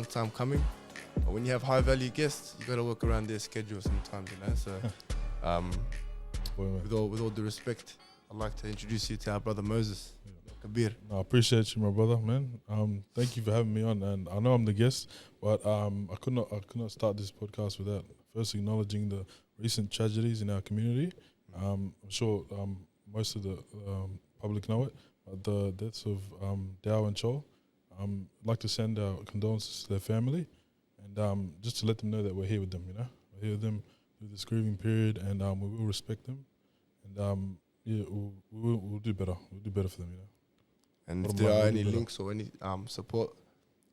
long time coming. But when you have high value guests, you got to work around their schedule sometimes, you know. So, with all due respect, I'd like to introduce you to our brother Moses. Kabir. No, I appreciate you, my brother, man. Thank you for having me on, and I know I'm the guest, but I could not start this podcast without first acknowledging the recent tragedies in our community. I'm sure most of the public know it, but the deaths of Dao and Cho. I'd like to send our condolences to their family, and just to let them know that we're here with them. You know, we're here with them through this grieving period, and we will respect them, and we'll do better. We'll do better for them. You know. And if there are any links or any support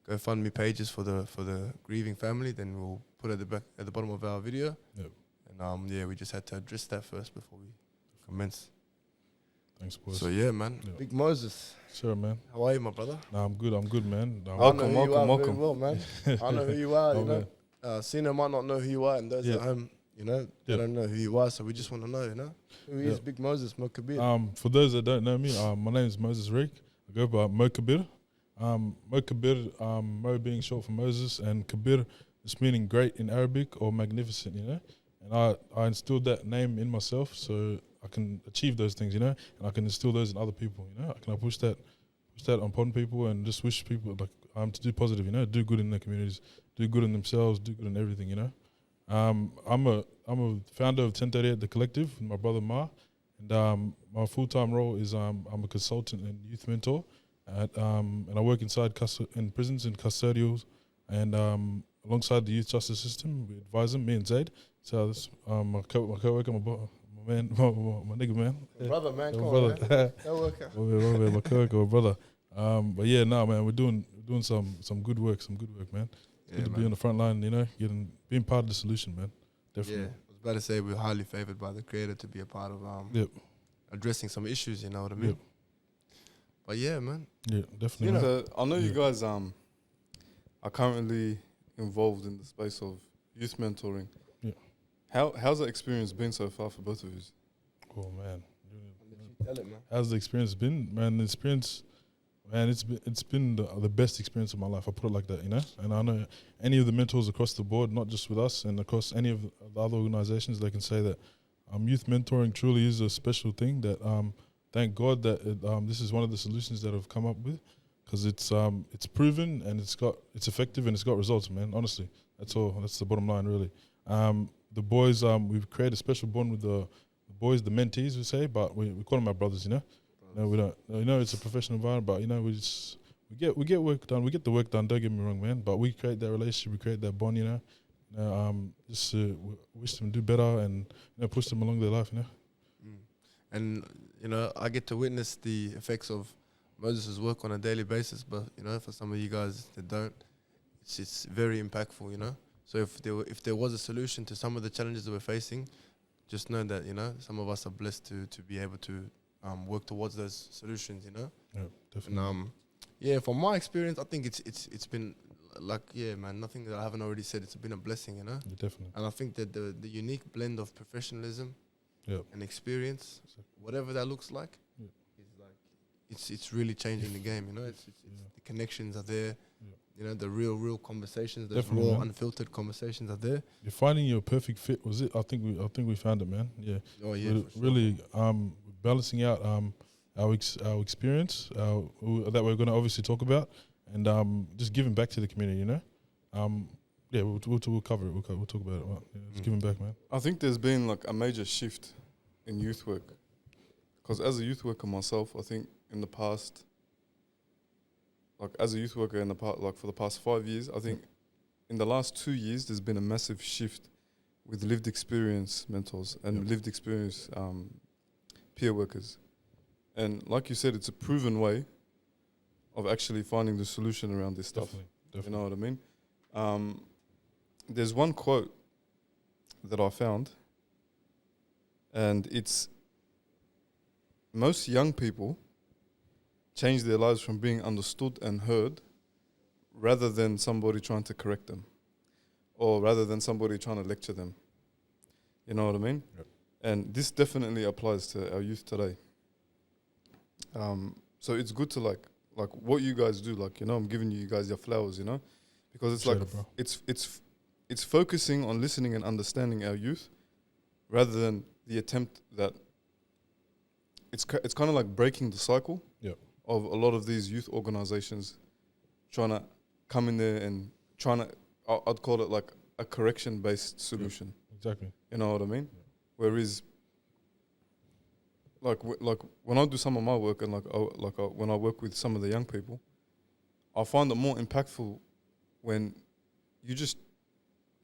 GoFundMe pages for the grieving family, then we'll put it at the bottom of our video. Yep. And we just had to address that first before we commence. Thanks, boys. So yeah, man. Yep. Big Moses. Sure, man. How are you, my brother? Nah, I'm good, man. Welcome. Very well, man. I know who you are, you know. Sina might not know who you are, and those at home, you know, they don't know who you are, so we just want to know, you know. Who is Big Moses Mo Kabir? For those that don't know me, my name is Moses Riek. I go by Mo Kabir. Mo Kabir, Mo being short for Moses, and Kabir is meaning great in Arabic or magnificent, you know. And I instilled that name in myself so I can achieve those things, you know, and I can instill those in other people, you know. I push that upon people and just wish people like to do positive, you know, do good in their communities, do good in themselves, do good in everything, you know. I'm a founder of 1038 The Collective with my brother Ma, and my full-time role is I'm a consultant and youth mentor, and I work inside in prisons and custodials, and alongside the youth justice system, we advise them, me and Zaid. So this my co-worker, my man, my nigga man, brother man, come brother. on, man. Co-worker. My co-worker, my brother. But yeah, no, man, we're doing some good work, man. It's good to be on the front line, you know, being part of the solution, man. Definitely. Yeah, I was about to say we're highly favoured by the Creator to be a part of addressing some issues, you know what I mean? Yep. But yeah, man. Yeah, definitely. You know, I know you guys are currently involved in the space of youth mentoring. Yeah. How's that experience been so far for both of you? Oh man. Tell it, man. How's the experience been, man? It's been the best experience of my life. I put it like that, you know. And I know any of the mentors across the board, not just with us, and across any of the other organisations, they can say that youth mentoring truly is a special thing. That thank God that this is one of the solutions that I've come up with, because it's proven and it's effective and it's got results, man. Honestly, that's all. That's the bottom line, really. The boys, we've created a special bond with the boys, the mentees, we say, but we call them our brothers, you know. No, we don't. You know, it's a professional environment, but you know, we get work done. We get the work done. Don't get me wrong, man. But we create that relationship. We create that bond. You know, just wish them to do better and push them along their life. You know. And you know, I get to witness the effects of Moses' work on a daily basis. But you know, for some of you guys that don't, it's very impactful. You know. So if there was a solution to some of the challenges that we're facing, just know that you know some of us are blessed to be able to work towards those solutions, you know. Yeah, definitely. And from my experience, I think it's been like man, nothing that I haven't already said. It's been a blessing, you know. Yeah, definitely. And I think that the unique blend of professionalism, and experience, whatever that looks like, is like it's really changing the game, you know. It's the connections are there. You know, the real conversations, those raw, unfiltered conversations are there. You're finding your perfect fit, was it? I think we found it, man. Yeah. Oh yeah. Really, balancing out our experience that we're going to obviously talk about, and just giving back to the community, you know. We'll cover it. We'll talk about it. Well, just giving back, man. I think there's been like a major shift in youth work, because as a youth worker myself, I think in the past, like as a youth worker in the past, like for the past 5 years, I think in the last 2 years there's been a massive shift with lived experience mentors and lived experience peer workers. And like you said, it's a proven way of actually finding the solution around this stuff. Definitely. You know what I mean? There's one quote that I found, and it's most young people change their lives from being understood and heard rather than somebody trying to correct them, or rather than somebody trying to lecture them. You know what I mean? Yep. And this definitely applies to our youth today. So it's good to like what you guys do, like, you know, I'm giving you guys your flowers, you know, because it's Straight like up, bro. it's focusing on listening and understanding our youth, rather than the attempt that it's kind of like breaking the cycle Yep. of a lot of these youth organizations trying to come in there and trying to, I'd call it like a correction-based solution. Exactly. You know what I mean? Whereas, like when I do some of my work and when I work with some of the young people, I find it more impactful when you just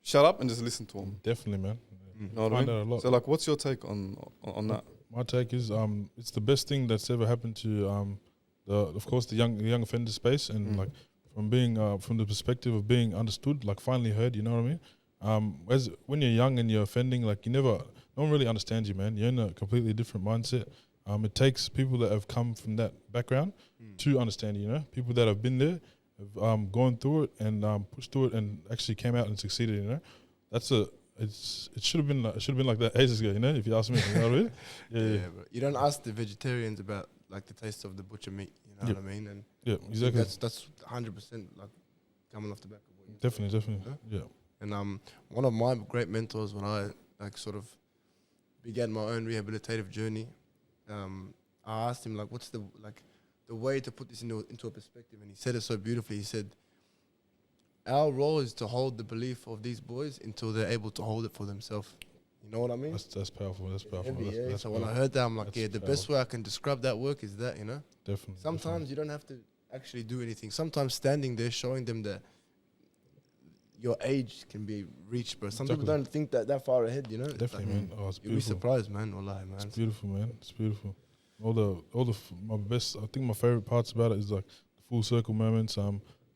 shut up and just listen to them. Definitely, man. You know what I Find mean? that a lot. So, like, what's your take on that? My take is it's the best thing that's ever happened to of course the young offender space, and like from being from the perspective of being understood, like finally heard, you know what I mean? As when you're young and you're offending, like no one really understands you, man. You're in a completely different mindset. It takes people that have come from that background to understand you, you know? People that have been there, have gone through it and pushed through it and actually came out and succeeded, you know? It should have been like that ages ago, you know, if you ask me. You know what I mean? Yeah, but you don't ask the vegetarians about like the taste of the butcher meat, you know what I mean? And yeah, exactly. That's 100% like coming off the back of what you Definitely, said, you know? yeah. And one of my great mentors when I like sort of began my own rehabilitative journey, I asked him like, what's the way to put this into a perspective, and he said it so beautifully. He said, our role is to hold the belief of these boys until they're able to hold it for themselves. You know what I mean? That's powerful. That's powerful. Heavy, That's, yeah. that's So when I powerful. heard that, I'm like, That's yeah, the powerful. best way I can describe that work is that, you know? Definitely. Sometimes you don't have to actually do anything. Sometimes standing there showing them that your age can be reached, bro. Some people Exactly. don't think that far ahead, you know? It's Definitely, like, man. Oh, it's you'll be beautiful. surprised, man. Wallahi, man. It's beautiful, man. It's beautiful. My best. I think my favorite parts about it is like the full circle moments.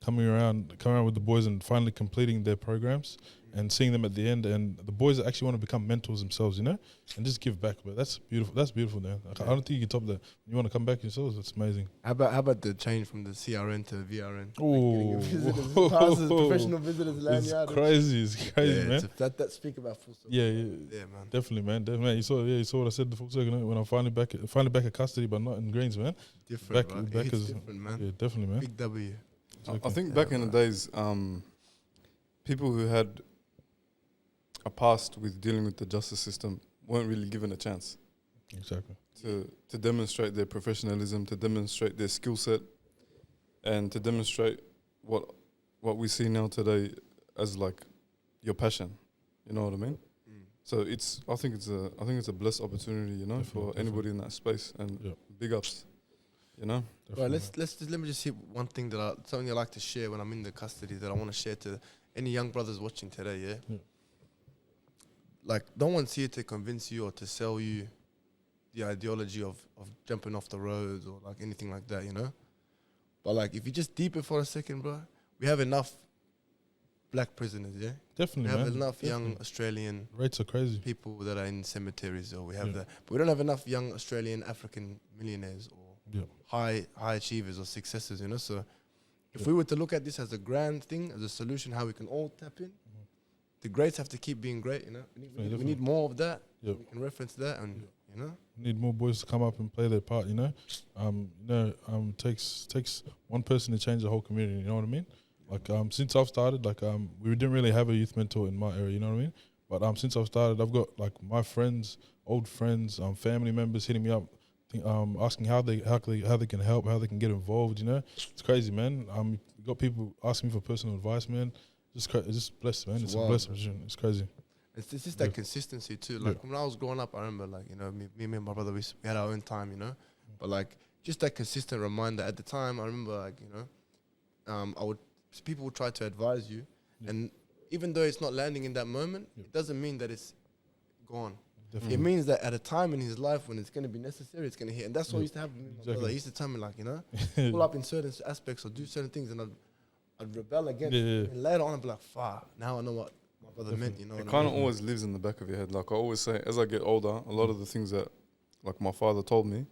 Coming around with the boys and finally completing their programs and seeing them at the end, and the boys that actually want to become mentors themselves, you know, and just give back. But that's beautiful. That's beautiful, man. I don't think you can top that. You want to come back yourselves. That's amazing. How about the change from the CRN to VRN? Oh, Like getting visitors, passes, professional visitors, it's crazy. It's crazy, yeah, man. That speak about full circle. Yeah, man. definitely, man. Definitely. You saw what I said. The full circle, when I'm finally back at custody, but not in Greens, man. Different, Back- right? back It's as- different, man. Yeah, definitely, man. Big W. I think back in the days, people who had a past with dealing with the justice system weren't really given a chance Exactly. to demonstrate their professionalism, to demonstrate their skill set, and to demonstrate what we see now today as like your passion. You know what I mean? So I think it's a blessed opportunity, you know, Definitely, for anybody in that space, and Yeah. big ups, you know. Right, Definitely, let me just hit one thing something I like to share when I'm in the custody that I want to share to any young brothers watching today. Yeah. Like, no one's here to convince you or to sell you the ideology of jumping off the roads or like anything like that, you know. But like, if you just deep it for a second, bro, we have enough black prisoners. Yeah. Definitely, We have man. enough young Definitely. Australian Rates are crazy. people that are in cemeteries, or we have Yeah. that, but we don't have enough young Australian African millionaires or Yeah. high achievers or successes, you know. So if Yeah. we were to look at this as a grand thing, as a solution, how we can all tap in, the greats have to keep being great, you know. We need more of that. Yeah. We can reference that, and you know, Need more boys to come up and play their part, you know. Takes one person to change the whole community. You know what I mean? Like since I've started, like we didn't really have a youth mentor in my area. You know what I mean? But since I've started, I've got like my friends, old friends, family members hitting me up, asking how they can help, how they can get involved. You know, it's crazy, man. We got people asking me for personal advice, man. It's just blessed, man. It's a wild, blessed man. position. It's crazy. it's just Yeah. that consistency too. Like when I was growing up, I remember like, you know, me and my brother, we had our own time, you know. But like just that consistent reminder. At the time, I remember like, you know, people would try to advise you, and even though it's not landing in that moment, it doesn't mean that it's gone. Definitely. It means that at a time in his life when it's going to be necessary, it's going to hit. And that's what Yeah. used to happen with me. My Exactly. brother. He used to tell me, like, you know, pull up in certain aspects or do certain things, and I'd rebel against Yeah, it. yeah. And later on, I'd be like, fuck, now I know what my brother meant, you know It what I kind mean? of always lives in the back of your head. Like I always say, as I get older, a lot of the things that, like my father told me,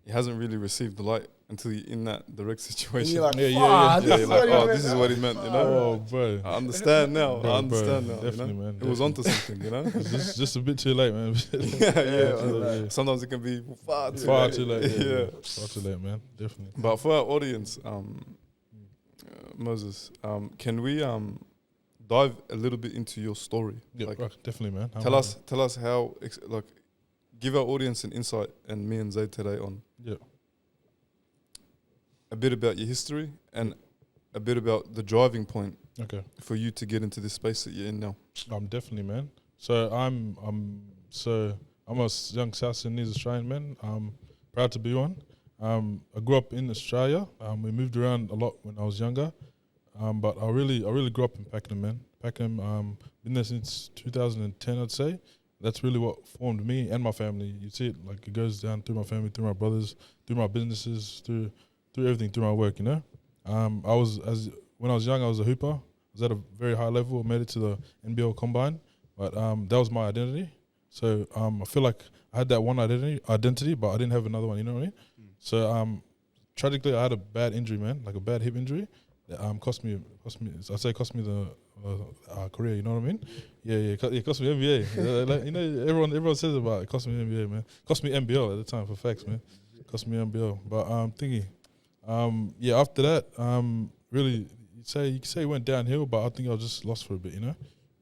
he hasn't really received the light until you're in that direct And situation. you're like, Yeah, fuck, yeah, yeah. this Yeah, is you're what like, he oh, meant. this is what he meant, you know? Oh, bro. I understand now. Bro, I understand now. definitely, you know? man, It was onto something, you know? It's just a bit too late, man. yeah. Sometimes it can be far too Far late. too late. Yeah. Far too late, man. Definitely. But for our audience, Moses, can we dive a little bit into your story? Yeah, Like, right, definitely, man. tell us how, like, give our audience an insight and me and Zaid today on Yeah. a bit about your history and a bit about the driving point Okay. for you to get into this space that you're in now. Definitely, man. So I'm a young South Sudanese Australian man. I'm proud to be one. I grew up in Australia. We moved around a lot when I was younger. But I really grew up in Pakenham, man. Pakenham, been there since 2010, I'd say. That's really what formed me and my family. You see it, like, it goes down through my family, through my brothers, through my businesses, through everything, through my work, you know. When I was young, I was a hooper. I was at a very high level. I made it to the NBL Combine, but that was my identity. So I feel like I had that one identity, but I didn't have another one. You know what I mean? So tragically, I had a bad injury, man, like a bad hip injury. That cost me the career. You know what I mean? Yeah. It cost me NBA. Like, you know, everyone says about it. Cost me NBA, man. Cost me NBL at the time, for facts, man. Cost me NBL. But after that, really, you could say it went downhill, but I think I was just lost for a bit. You know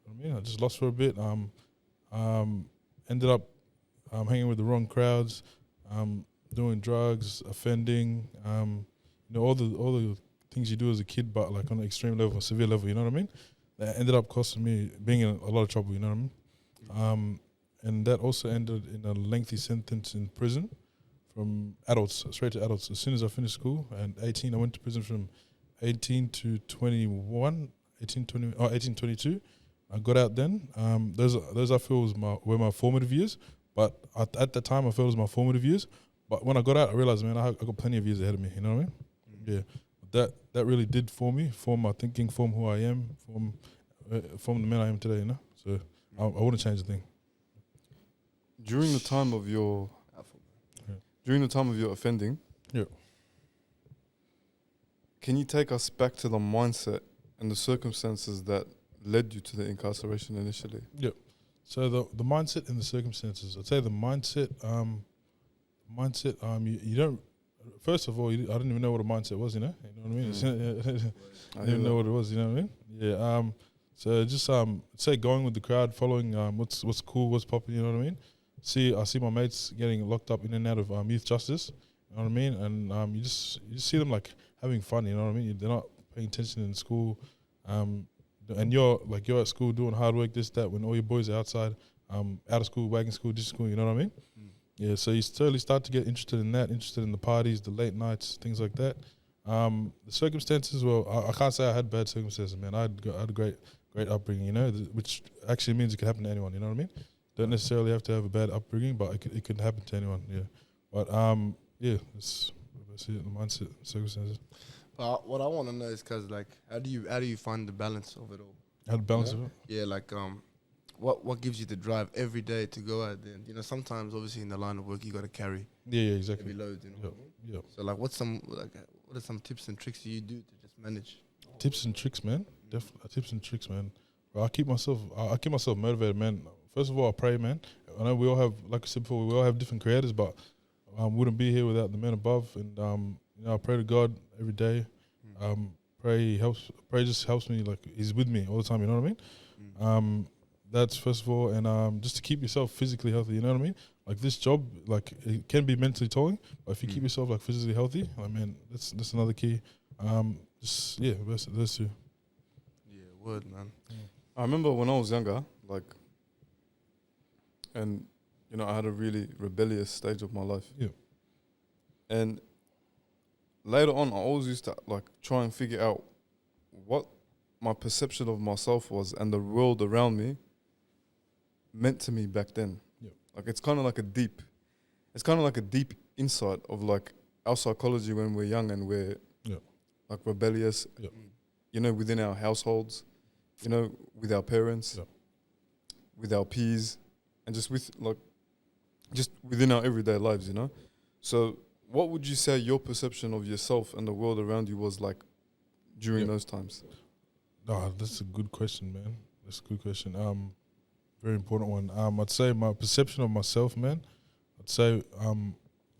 what I mean? I just lost for a bit. Ended up hanging with the wrong crowds, doing drugs, offending. All the things you do as a kid, but like on an extreme level, a severe level. You know what I mean? That ended up costing me being in a lot of trouble. You know what I mean? And that also ended in a lengthy sentence in prison, from adults, straight to adults. As soon as I finished school, and 18, I went to prison from 18 to 21, 1822. I got out then. Those I feel were my formative years. But at the time, I felt it was my formative years. But when I got out, I realized, man, I got plenty of years ahead of me. You know what I mean? Yeah. That really did form me, form my thinking, form who I am, form the man I am today. You know. So I wouldn't change a thing. During the time of your offending, yeah, can you take us back to the mindset and the circumstances that led you to the incarceration initially? Yeah. So the mindset and the circumstances. I'd say the mindset. You don't. First of all, I didn't even know what a mindset was. You know what I mean. I didn't even know what it was. You know what I mean. Yeah. So just say going with the crowd, following what's cool, what's popular. You know what I mean. I see my mates getting locked up in and out of youth justice. You know what I mean. And you just see them like having fun. You know what I mean. They're not paying attention in school. And you're at school doing hard work, this, that, when all your boys are outside, out of school, wagging school, district school, you know what I mean? Yeah, so you slowly start to get interested in that, interested in the parties, the late nights, things like that. The circumstances, well, I can't say I had bad circumstances, man. I had a great upbringing, you know, which actually means it could happen to anyone, you know what I mean? Don't necessarily have to have a bad upbringing, but it could happen to anyone, yeah. But, that's it, the mindset, circumstances. What I want to know is, cause like, how do you find the balance of it all? How to balance it? Yeah, like what gives you the drive every day to go out there? You know, sometimes obviously in the line of work you got to carry exactly heavy loads. You know, yeah. So like, what are some tips and tricks you do to just manage? Tips and tricks, man. Definitely tips and tricks, man. Bro, I keep myself motivated, man. First of all, I pray, man. I know we all have, like I said before, we all have different creators, but wouldn't be here without the man above. And I pray to God every day. Pray just helps me, like he's with me all the time, you know what I mean? That's first of all, and just to keep yourself physically healthy, you know what I mean? Like this job, like it can be mentally tolling, but if you keep yourself like physically healthy, I mean that's another key. Those two. Yeah, word, man. I remember when I was younger, like, and I had a really rebellious stage of my life. Yeah. And later on, I always used to like try and figure out what my perception of myself was and the world around me meant to me back then. Yeah. Like it's kind of like a deep insight of like our psychology when we're young and we're like rebellious, within our households, with our parents, with our peers, and just within our everyday lives, So what would you say your perception of yourself and the world around you was like during those times? That's a good question, man. That's a good question. Very important one. I'd say my perception of myself, man. I'd say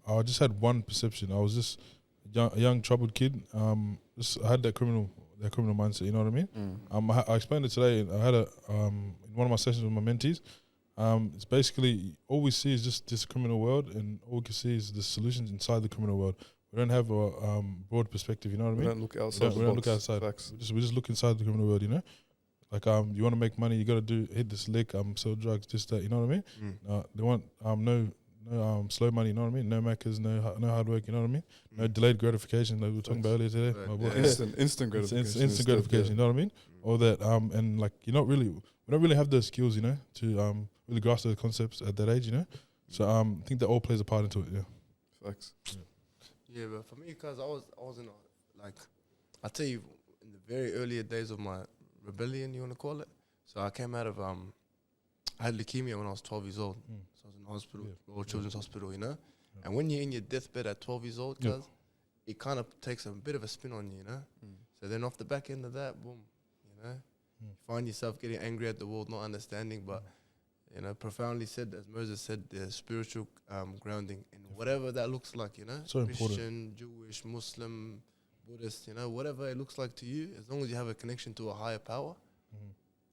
I just had one perception. I was just a young troubled kid. I had that criminal their criminal mindset. You know what I mean? Mm. I explained it today. I had in one of my sessions with my mentees. It's basically all we see is just this criminal world, and all we can see is the solutions inside the criminal world. We don't have a broad perspective. You know what I mean? We don't look outside. We don't look outside. Facts. We just look inside the criminal world. You know, like you want to make money, you got to hit this lick, sell drugs, this that. You know what I mean? They want no slow money. You know what I mean? No macas, no hard work. You know what I mean? No delayed gratification, like we were talking about earlier today. Instant gratification. Instant gratification. You know what I mean? All that and like we don't really have those skills. You know, to really grasp those concepts at that age. You know, so I think that all plays a part into it. Yeah. Facts. Yeah, but for me, because I was in I tell you, in the very earlier days of my rebellion, you want to call it. So I came out of I had leukemia when I was 12 years old. So I was in hospital, Royal Children's Hospital, you know. And when you're in your deathbed at 12 years old, cause it kind of takes a bit of a spin on you, you know. So then off the back end of that, boom, you know, you find yourself getting angry at the world, not understanding, but you know, profoundly said, as Moses said, the spiritual grounding in whatever that looks like, you know, So Christian, Jewish, Muslim, Buddhist, you know, whatever it looks like to you, as long as you have a connection to a higher power,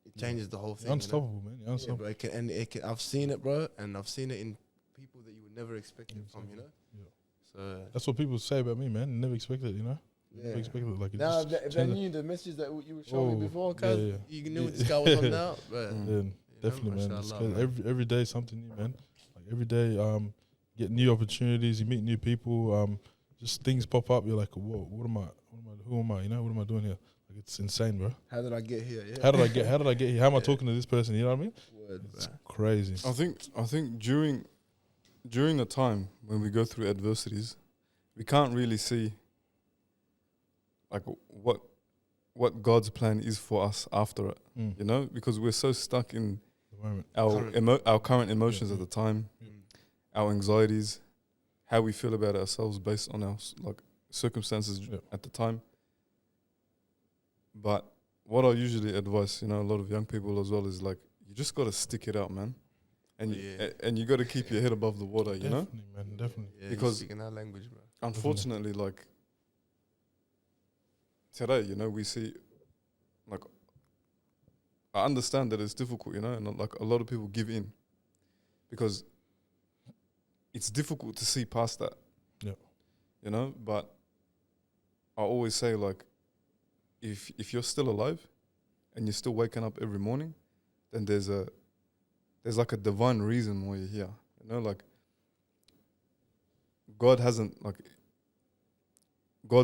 it changes the whole thing. You're unstoppable, man. You're unstoppable. Yeah, bro, I've seen it, bro, and I've seen it in people that you would never expect it from, you know. Yeah. So That's what people say about me, man. Never expected it, you know. yeah. Never expected it. Like it Now, just if they changed. knew the message that you were showing me before, cause yeah. you knew this guy was on now, but Yeah, definitely, man. It's mashallah, crazy. Every day something new, man. Like every day, get new opportunities. You meet new people. Just things pop up. You're like, whoa, who am I? You know, what am I doing here? Like it's insane, bro. How did I get here? Yeah. How did I get here? How am I talking to this person? You know what I mean? Word, It's bro. crazy. I think during the time when we go through adversities, we can't really see like what God's plan is for us after it. You know, because we're so stuck in The moment. our current emotions at the time, our anxieties, how we feel about ourselves based on our circumstances at the time. But what I usually advise, you know, a lot of young people as well is like, you just got to stick it out, man. And you got to keep your head above the water, you know? Definitely, man, definitely. Yeah, Because speaking our language, bro. Unfortunately, like today, you know, we see, like, I understand that it's difficult, you know, and like a lot of people give in because it's difficult to see past that. Yeah. You know, but I always say, like, if you're still alive and you're still waking up every morning, then there's like a divine reason why you're here. You know, like God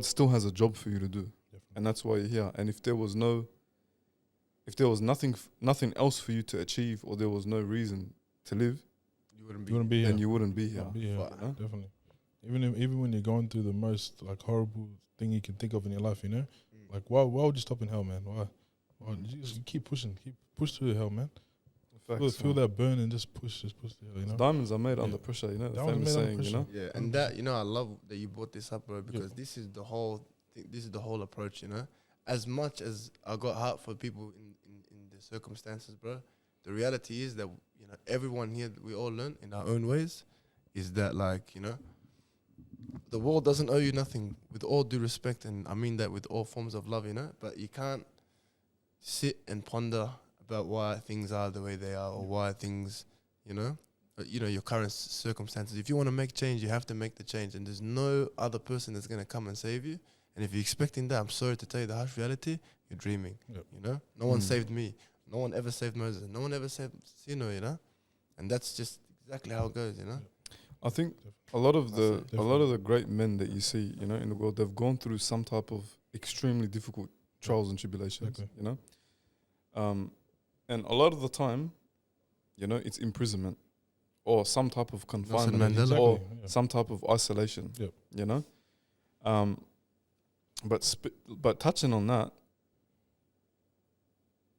still has a job for you to do. Definitely. And that's why you're here. And if there was nothing else for you to achieve, or there was no reason to live, You wouldn't You wouldn't be here. then you wouldn't be here. Fuck. You know? Definitely. Even when you're going through the most like horrible thing you can think of in your life, you know, like why would you stop in hell, man? Why you just keep push through the hell, man. Feel that burn and just push to hell, you know. Diamonds are made under pressure, you know. The Diamonds famous made under saying, you know. Yeah, and that, you know, I love that you brought this up, bro, because this is the whole approach, you know. As much as I got heart for people in the circumstances, bro, the reality is that, you know, everyone here, we all learn in our own ways, is that, like, you know, the world doesn't owe you nothing, with all due respect, and I mean that with all forms of love, you know, but you can't sit and ponder about why things are the way they are, or why things, you know, your current circumstances. If you want to make change, you have to make the change, and there's no other person that's going to come and save you. And if you're expecting that, I'm sorry to tell you the harsh reality, you're dreaming. You know, no one saved me. No one ever saved Moses. No one ever saved Sino, you know, and that's just exactly how it goes, you know. I think a lot of the great men that you see, you know, in the world, they've gone through some type of extremely difficult trials and tribulations, you know. And a lot of the time, you know, it's imprisonment or some type of confinement or some type of isolation, you know. But touching on that,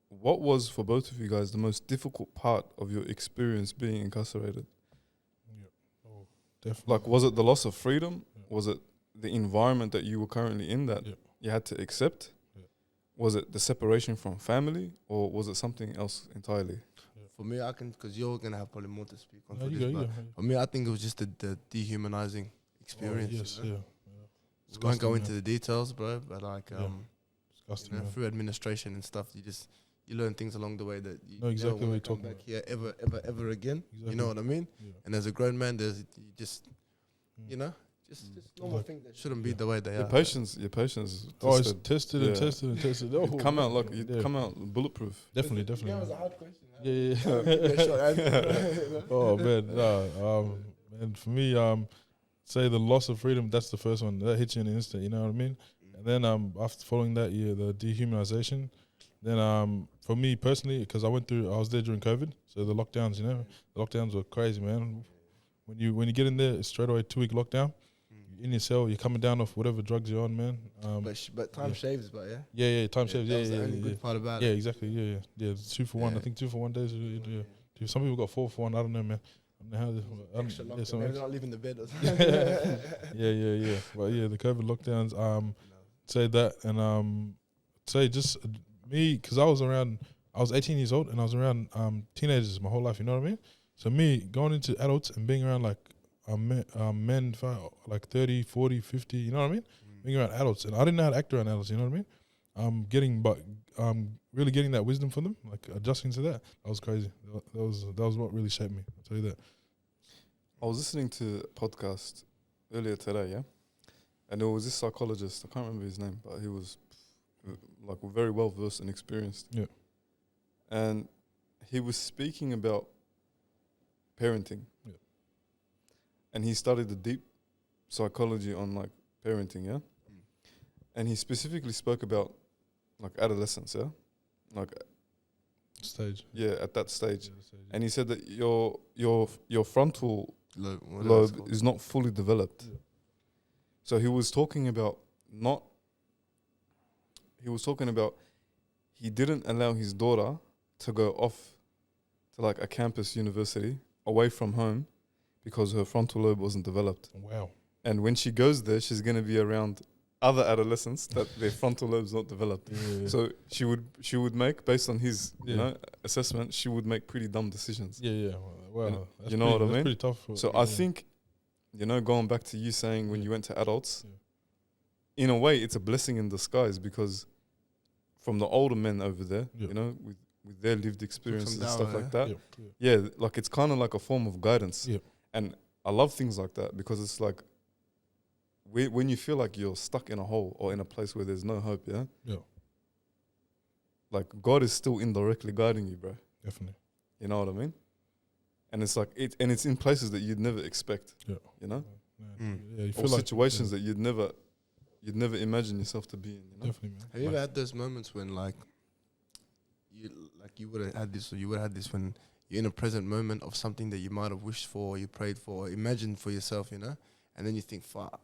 what was for both of you guys the most difficult part of your experience being incarcerated? Oh, definitely. Like, was it the loss of freedom? Was it the environment that you were currently in that you had to accept? Was it the separation from family, or was it something else entirely? For me, I can, because you're going to have probably more to speak on No, for you this, go, but for me, I think it was just the dehumanizing experience. Yes, you know? yeah. We won't go into the details, bro, but like, Disgusting, you know, man. through administration and stuff. You learn things along the way that you No, exactly never what want to you're come talking back here ever again. Exactly. You know what I mean? Yeah. And as a grown man, you just, Mm. you know, just normal Like- things that shouldn't be yeah. the way they Your are. patience. Oh, it's tested. tested Yeah. and tested and tested. Oh, You come out man. like you Yeah. come out bulletproof. Definitely, That was definitely. a hard question. Yeah, yeah. Give me a short answer, you know? Oh man, nah, and for me, say the loss of freedom. That's the first one that hits you in an instant. You know what I mean? And then after following that, yeah, the dehumanization. Then for me personally, because I was there during COVID, so the lockdowns, the lockdowns were crazy, man. When you get in there, it's straight away 2-week lockdown. You're in your cell, you're coming down off whatever drugs you're on, man. But time yeah. shaves, but yeah. Yeah, time saves. That Yeah, was yeah, the only yeah. good part about Yeah, it. exactly. Yeah. It's 2 for 1. I Yeah. think 2 for 1 days. Yeah. Some people got 4 for 1. I don't know, man. I don't know how. Extra Yeah, lockdown. some Maybe extra. not leaving the bed or something. Yeah. But yeah, the COVID lockdowns. Say that and say just me, because I was 18 years old and I was around teenagers my whole life. You know what I mean? So me going into adults and being around like men like 30, 40, 50. You know what I mean? Being around adults, and I didn't know how to act around adults. You know what I mean? Really getting that wisdom from them, like adjusting to that. That was crazy. That was what really shaped me. I'll tell you that. I was listening to a podcast earlier today, yeah, and there was this psychologist. I can't remember his name, but he was like very well versed and experienced. Yeah. And he was speaking about parenting. Yeah. And he studied the deep psychology on like parenting, yeah. And he specifically spoke about like adolescence, yeah, like Stage. yeah, at that stage. Yeah, the stage. And he said that your frontal Whatever it's lobe called. is not fully developed. Yeah. So he was talking about he didn't allow his daughter to go off to like a campus university away from home because her frontal lobe wasn't developed. Wow. And when she goes there, she's going to be around other adolescents that their frontal lobe's not developed. Yeah. So she would make, based on his Yeah. assessment, she would make pretty dumb decisions. Yeah. Wow. And That's you know what I that's mean? Pretty tough. So I think, going back to you saying when Yeah. you went to adults, Yeah. in a way, it's a blessing in disguise because from the older men over there, Yeah. with their lived experiences and down, stuff like that, Yeah. like it's kind of like a form of guidance. Yeah. And I love things like that because it's like when you feel like you're stuck in a hole or in a place where there's no hope, yeah, like God is still indirectly guiding you, bro. Definitely. You know what I mean? And it's like it's in places that you'd never expect. Yeah. You know, Yeah. You or feel like situations that you'd never imagine yourself to be in. You know? Definitely, man. Have you ever had those moments when you would have had this, or you would have had this when you're in a present moment of something that you might have wished for, or you prayed for, or imagined for yourself, and then you think, fuck,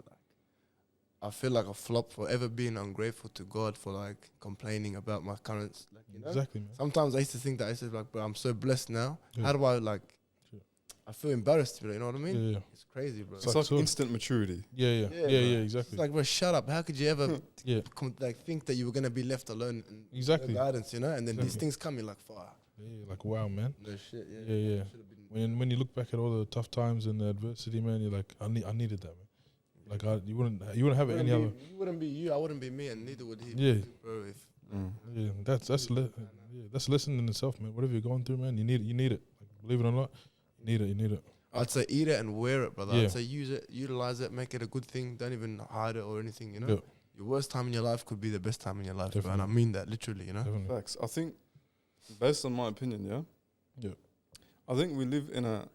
I feel like a flop for ever being ungrateful to God for like complaining about my current, Exactly, man. Sometimes I used to think that, I said like, bro, I'm so blessed now. Yeah. How do I like? Sure. I feel embarrassed, you know what I mean? Yeah. It's crazy, bro. It's like like so- instant maturity. Yeah. bro. Exactly. It's like, bro, shut up. How could you ever Yeah. think that you were gonna be left alone? And Exactly. no guidance, And then these Exactly. things come, you're like, fuck. Yeah, like wow, man. No shit. Yeah. When you look back at all the tough times and the adversity, man, you're like, I needed that, man. Like you wouldn't have it any other. You wouldn't be you. I wouldn't be me, and neither would he. Yeah. Bro. If Yeah, that's a lesson in itself, man. Whatever you're going through, man, you need it. Like, believe it or not, you need it. I'd say eat it and wear it, brother. Yeah. I'd say use it, utilize it, make it a good thing. Don't even hide it or anything. Yeah. Your worst time in your life could be the best time in your life, bro. And I Definitely. mean that literally. Definitely. Facts. I think, based on my opinion, Yeah. I think we live in a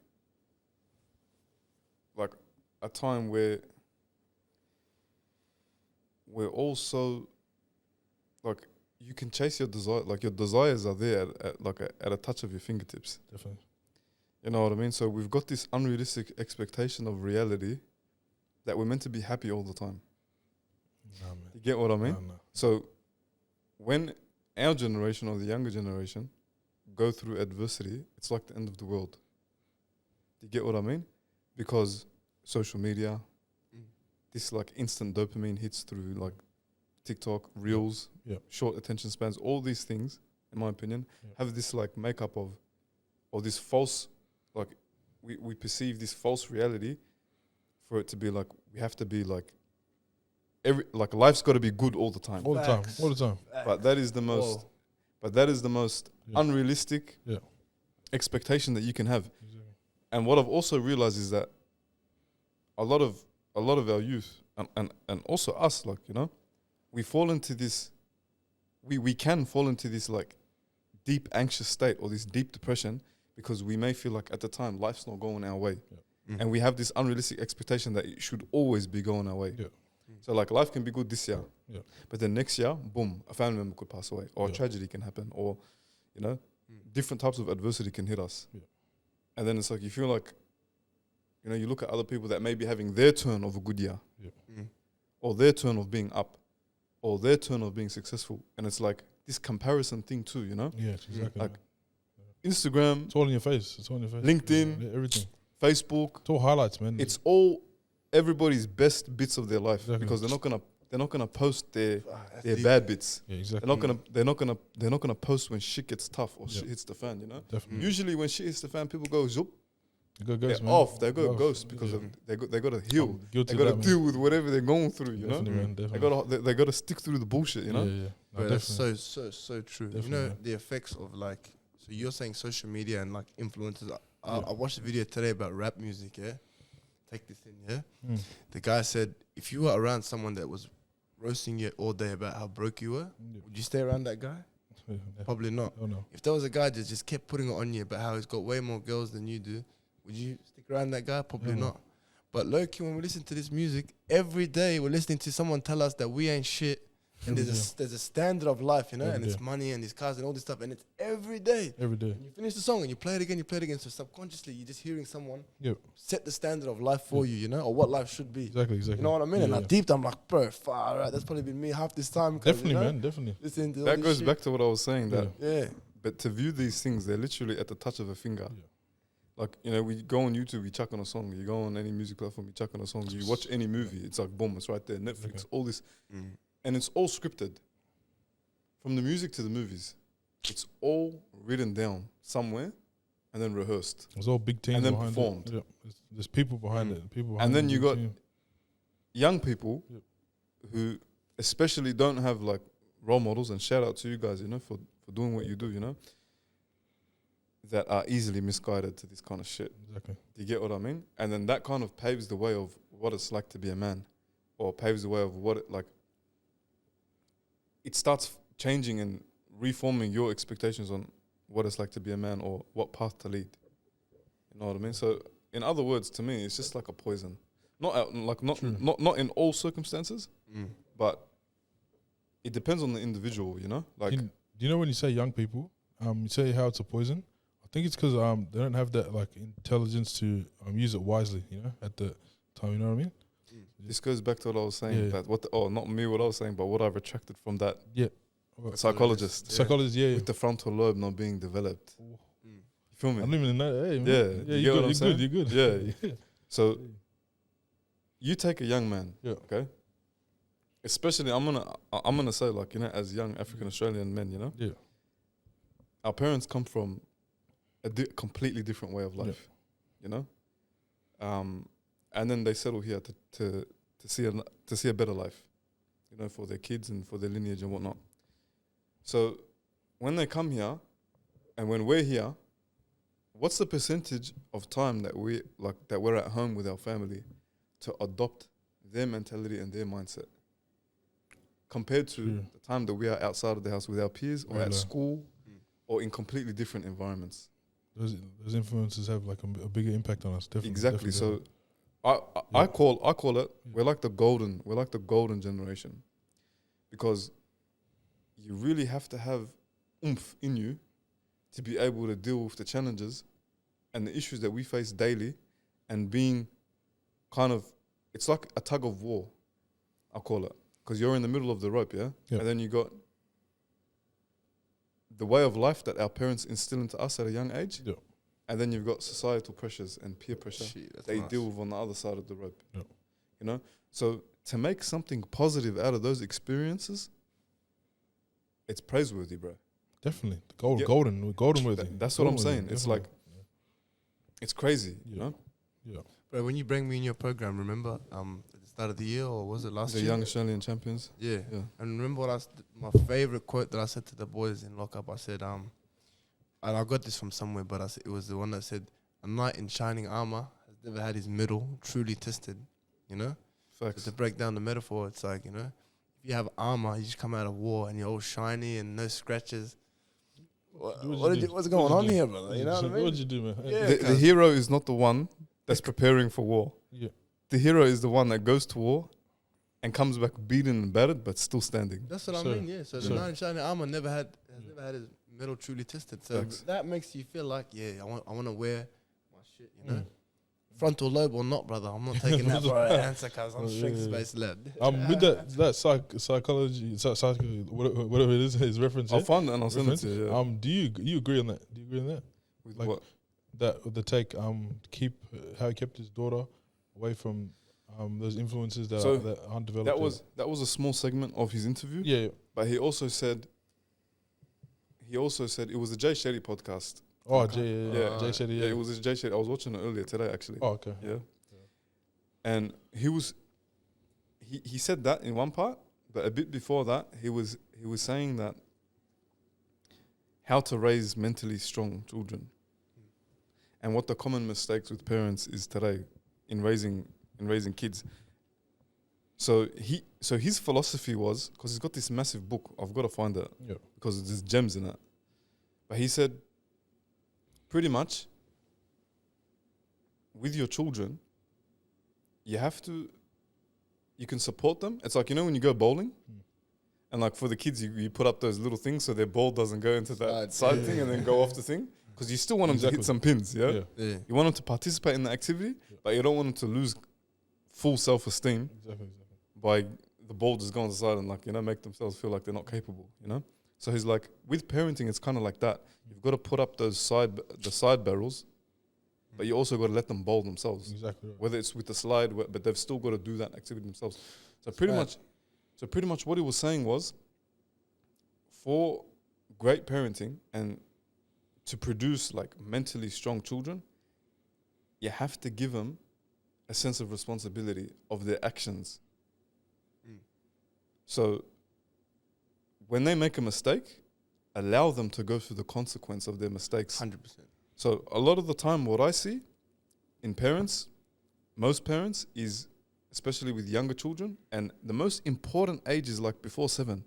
time where we're also like you can chase your desire, like your desires are there at a touch of your fingertips. Definitely. You know what I mean? So we've got this unrealistic expectation of reality that we're meant to be happy all the time. Nah, man. You get what I mean? Nah. So when our generation or the younger generation go through adversity, it's like the end of the world. Do you get what I mean? Because social media, this like instant dopamine hits through like TikTok, Reels, Yeah. short attention spans, all these things, in my opinion, Yeah. have this like makeup of, or this false, like we perceive this false reality for it to be like, we have to be like life's got to be good all the time. All the time. Facts. All the time. But that is the most. Whoa. But that is the most Yeah. unrealistic Yeah. expectation that you can have. Exactly. And what I've also realized is that a lot of our youth and also us, like, you know, we fall into this. We can fall into this like deep anxious state or this deep depression because we may feel like at the time life's not going our way. Mm. And we have this unrealistic expectation that it should always be going our way. Yeah. So like life can be good this year, Yeah. but then next year, boom, a family member could pass away, or a Yeah. tragedy can happen, or you know, different types of adversity can hit us. Yeah. And then it's like you feel like, you know, you look at other people that may be having their turn of a good year, or their turn of being up, or their turn of being successful, and it's like this comparison thing too, you know, Yeah, exactly. like Instagram, It's all in your face. It's all in your face. LinkedIn. Yeah, everything. Facebook. It's all highlights, man. It's all everybody's best bits of their life Exactly. because they're not gonna post their Deep. bad bits. yeah, exactly. They're not gonna post when shit gets tough or shit hits the fan. You know. Definitely. Usually when shit hits the fan, people go zoop. You go They're ghost, man. off. They go Off. ghost because Yeah. they got to heal. I'm guilty They got of to that, deal man. with whatever they're going through. You know. Definitely, man. They Definitely. got to stick through the bullshit. You know. Yeah, yeah. No, Bro, that's definitely. so true. Definitely, you know man. the effects of like. So you're saying social media and like influencers. I watched a video today about rap music. Yeah, take this in. Yeah, Mm. the guy said if you were around someone that was roasting you all day about how broke you were, Yeah. would you stay around that guy? Yeah. Probably not. Oh no. If there was a guy that just kept putting it on you about how he's got way more girls than you do, would you stick around that guy? Probably No. not. But low-key, when we listen to this music, every day we're listening to someone tell us that we ain't shit. And Every there's a standard of life, you know, Every and it's day. money and these cars and all this stuff, and it's every day. Every day. And you finish the song and you play it again, so subconsciously you're just hearing someone Yeah. set the standard of life for you, you know, or what life should be. Exactly. You know what I mean? Yeah, and yeah. like deep down, I'm like, bro, far right, that's probably been me half this time. 'Cause, Definitely, you know, man. Definitely. listening to all That this goes shit. back to what I was saying. That Yeah. but to view these things, they're literally at the touch of a finger. Yeah. Like, you know, we go on YouTube, we chuck on a song. You go on any music platform, you chuck on a song. You watch any movie, it's like boom, it's right there. Netflix, Okay. all this, Mm. and it's all scripted. From the music to the movies, it's all written down somewhere and then rehearsed. There's all big teams And then behind performed. it. Yeah. There's people behind Mm. it. People behind And then the you big got team. young people Yep. who especially don't have like role models, and shout out to you guys, you know, for doing what you do, you know, that are easily misguided to this kind of shit. Exactly. Do you get what I mean? And then that kind of paves the way of what it's like to be a man, or paves the way of what it like. It starts changing and reforming your expectations on what it's like to be a man or what path to lead. You know what I mean? So, in other words, to me, it's just like a poison. Not in all circumstances, but it depends on the individual. You know, like do you know when you say young people, you say how it's a poison? I think it's because they don't have that like intelligence to use it wisely. You know, at the time. You know what I mean? this goes back to what I was saying. Yeah. That not me, what I was saying, but what I retracted from that What- psychologist Psychologist, yeah. with the frontal lobe not being developed. You feel I me? don't even know. Hey, man. Yeah, yeah. you get You're what I'm good. You're saying? good. You're good. Yeah. So you take a young man, Yeah. okay? Especially, I'm gonna say, like, you know, as young African Australian men, you know, Yeah. our parents come from a completely different way of life, you know, and then they settle here to see a better life, you know, for their kids and for their lineage and whatnot. So when they come here, and when we're here, what's the percentage of time that we're at home with our family to adopt their mentality and their mindset compared to True. the time that we are outside of the house with our peers or Very at low. school or in completely different environments? Those influences have like a bigger impact on us. Definitely. Exactly. Definitely, So I call it Yeah. we're like the golden generation, because you really have to have oomph in you to be able to deal with the challenges and the issues that we face daily, and being kind of, it's like a tug of war, I call it, because you're in the middle of the rope, yeah? Yeah. And then you got the way of life that our parents instill into us at a young age, Yeah. and then you've got societal pressures and peer pressure Shit, that's they nice. deal with on the other side of the rope. Yeah. You know? So to make something positive out of those experiences, it's praiseworthy, bro. Definitely. Yeah. Golden worthy. That's what I'm Golden saying. worthy, It's definitely. it's crazy, you Yeah. know? Yeah. Bro, when you bring me in your program, remember at the start of the year, or was it last The year? young Australian champions. Yeah. Yeah. And remember my favorite quote that I said to the boys in lockup. I said, and I got this from somewhere, but it was the one that said, "A knight in shining armor has never had his metal truly tested." You know. Facts. So to break down the metaphor, it's like, you know, if you have armor, you just come out of war and you're all shiny and no scratches. What's going on here, brother? You know what I mean? What did you do, man? Yeah. The hero is not the one that's preparing for war. Yeah. The hero is the one that goes to war and comes back beaten and battered, but still standing. That's what I So- mean, yeah. So the so- knight in shining armor has never had his metal truly tested. So Facts. that makes you feel like, yeah, I want to wear my shit, you know? Mm. Frontal lobe or not, brother. I'm not taking that for an answer because I'm Oh, yeah, strength-based lad. With that psychology, whatever it is, his reference. I'll Yeah? find it and I'll send it Reference? to you. Yeah. Do you agree on that? Do you agree on that? With like- what? That the take how he kept his daughter away from those influences that So aren't developed. That was a small segment of his interview. yeah. But he also said it was a Jay Shetty podcast. Oh, Okay. Jay said Yeah, it was a Jay Shetty. I was watching it earlier today, actually. Oh, okay. Yeah. And he said that in one part, but a bit before that, he was saying that how to raise mentally strong children, and what the common mistakes with parents is today in raising kids. So his philosophy was, because he's got this massive book, I've got to find it Yeah. because there's gems in it. But he said, pretty much, with your children, you can support them. It's like, you know, when you go bowling, and like for the kids, you put up those little things so their ball doesn't go into that side thing and then go off the thing. Because you still want them to hit some pins, yeah? Yeah. You want them to participate in the activity, but you don't want them to lose full self-esteem Exactly. by the ball just going to the side and, like, you know, make themselves feel like they're not capable, you know? So he's like, with parenting, it's kind of like that. You've got to put up the side barrels, but you also got to let them bowl themselves. Exactly. Right. Whether it's with the slide, but they've still got to do that activity themselves. So pretty much what he was saying was, for great parenting and to produce like mentally strong children, you have to give them a sense of responsibility of their actions. So when they make a mistake, allow them to go through the consequence of their mistakes. 100%. So a lot of the time, what I see in parents, most parents, is especially with younger children, and the most important age is like before 7,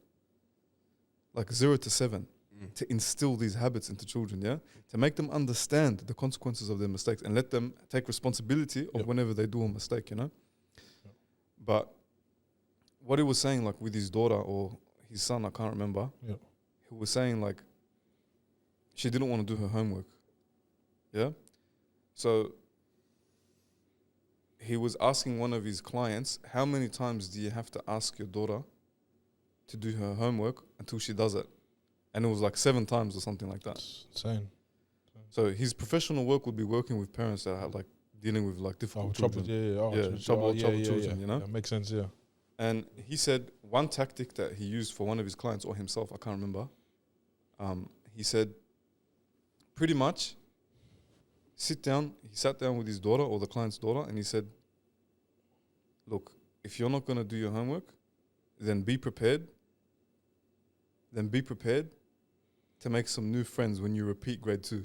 like 0 to 7, to instill these habits into children, yeah? To make them understand the consequences of their mistakes and let them take responsibility of whenever they do a mistake, you know? But what he was saying, like with his daughter or his son, I can't remember, he was saying like she didn't want to do her homework, yeah? So he was asking one of his clients, how many times do you have to ask your daughter to do her homework until she does it? And it was like 7 times or something like that. It's insane. So his professional work would be working with parents that are like dealing with like difficult children. Troubled children, you know? That makes sense, yeah. And he said one tactic that he used for one of his clients or himself, I can't remember. He said, pretty much, he sat down with his daughter or the client's daughter, and he said, look, if you're not going to do your homework, then be prepared to make some new friends when you repeat grade 2.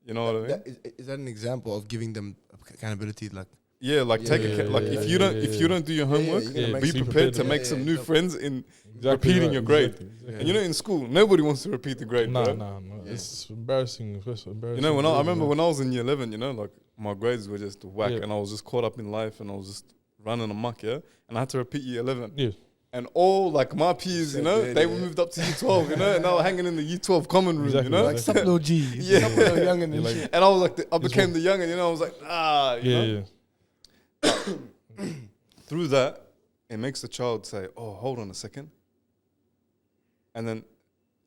You know what I mean? Is that an example of giving them accountability? Like, Yeah, like if you don't do your homework, be prepared to make some new friends in repeating your grade. Exactly. And you know, in school, nobody wants to repeat the grade. No. Right? It's embarrassing. You know, I remember when I was in year 11, you know, like my grades were just whack, and I was just caught up in life, and I was just running amok, yeah. And I had to repeat year 11. Yeah. And all like my peers, you know, they moved up to year 12, you know, and they were hanging in the year 12 common room, Exactly, you know. like some little G. Yeah. Some little youngin' and Like- shit. And I was like, I became the youngin', you know. I was like, you know? Through that, it makes the child say, oh, hold on a second. And then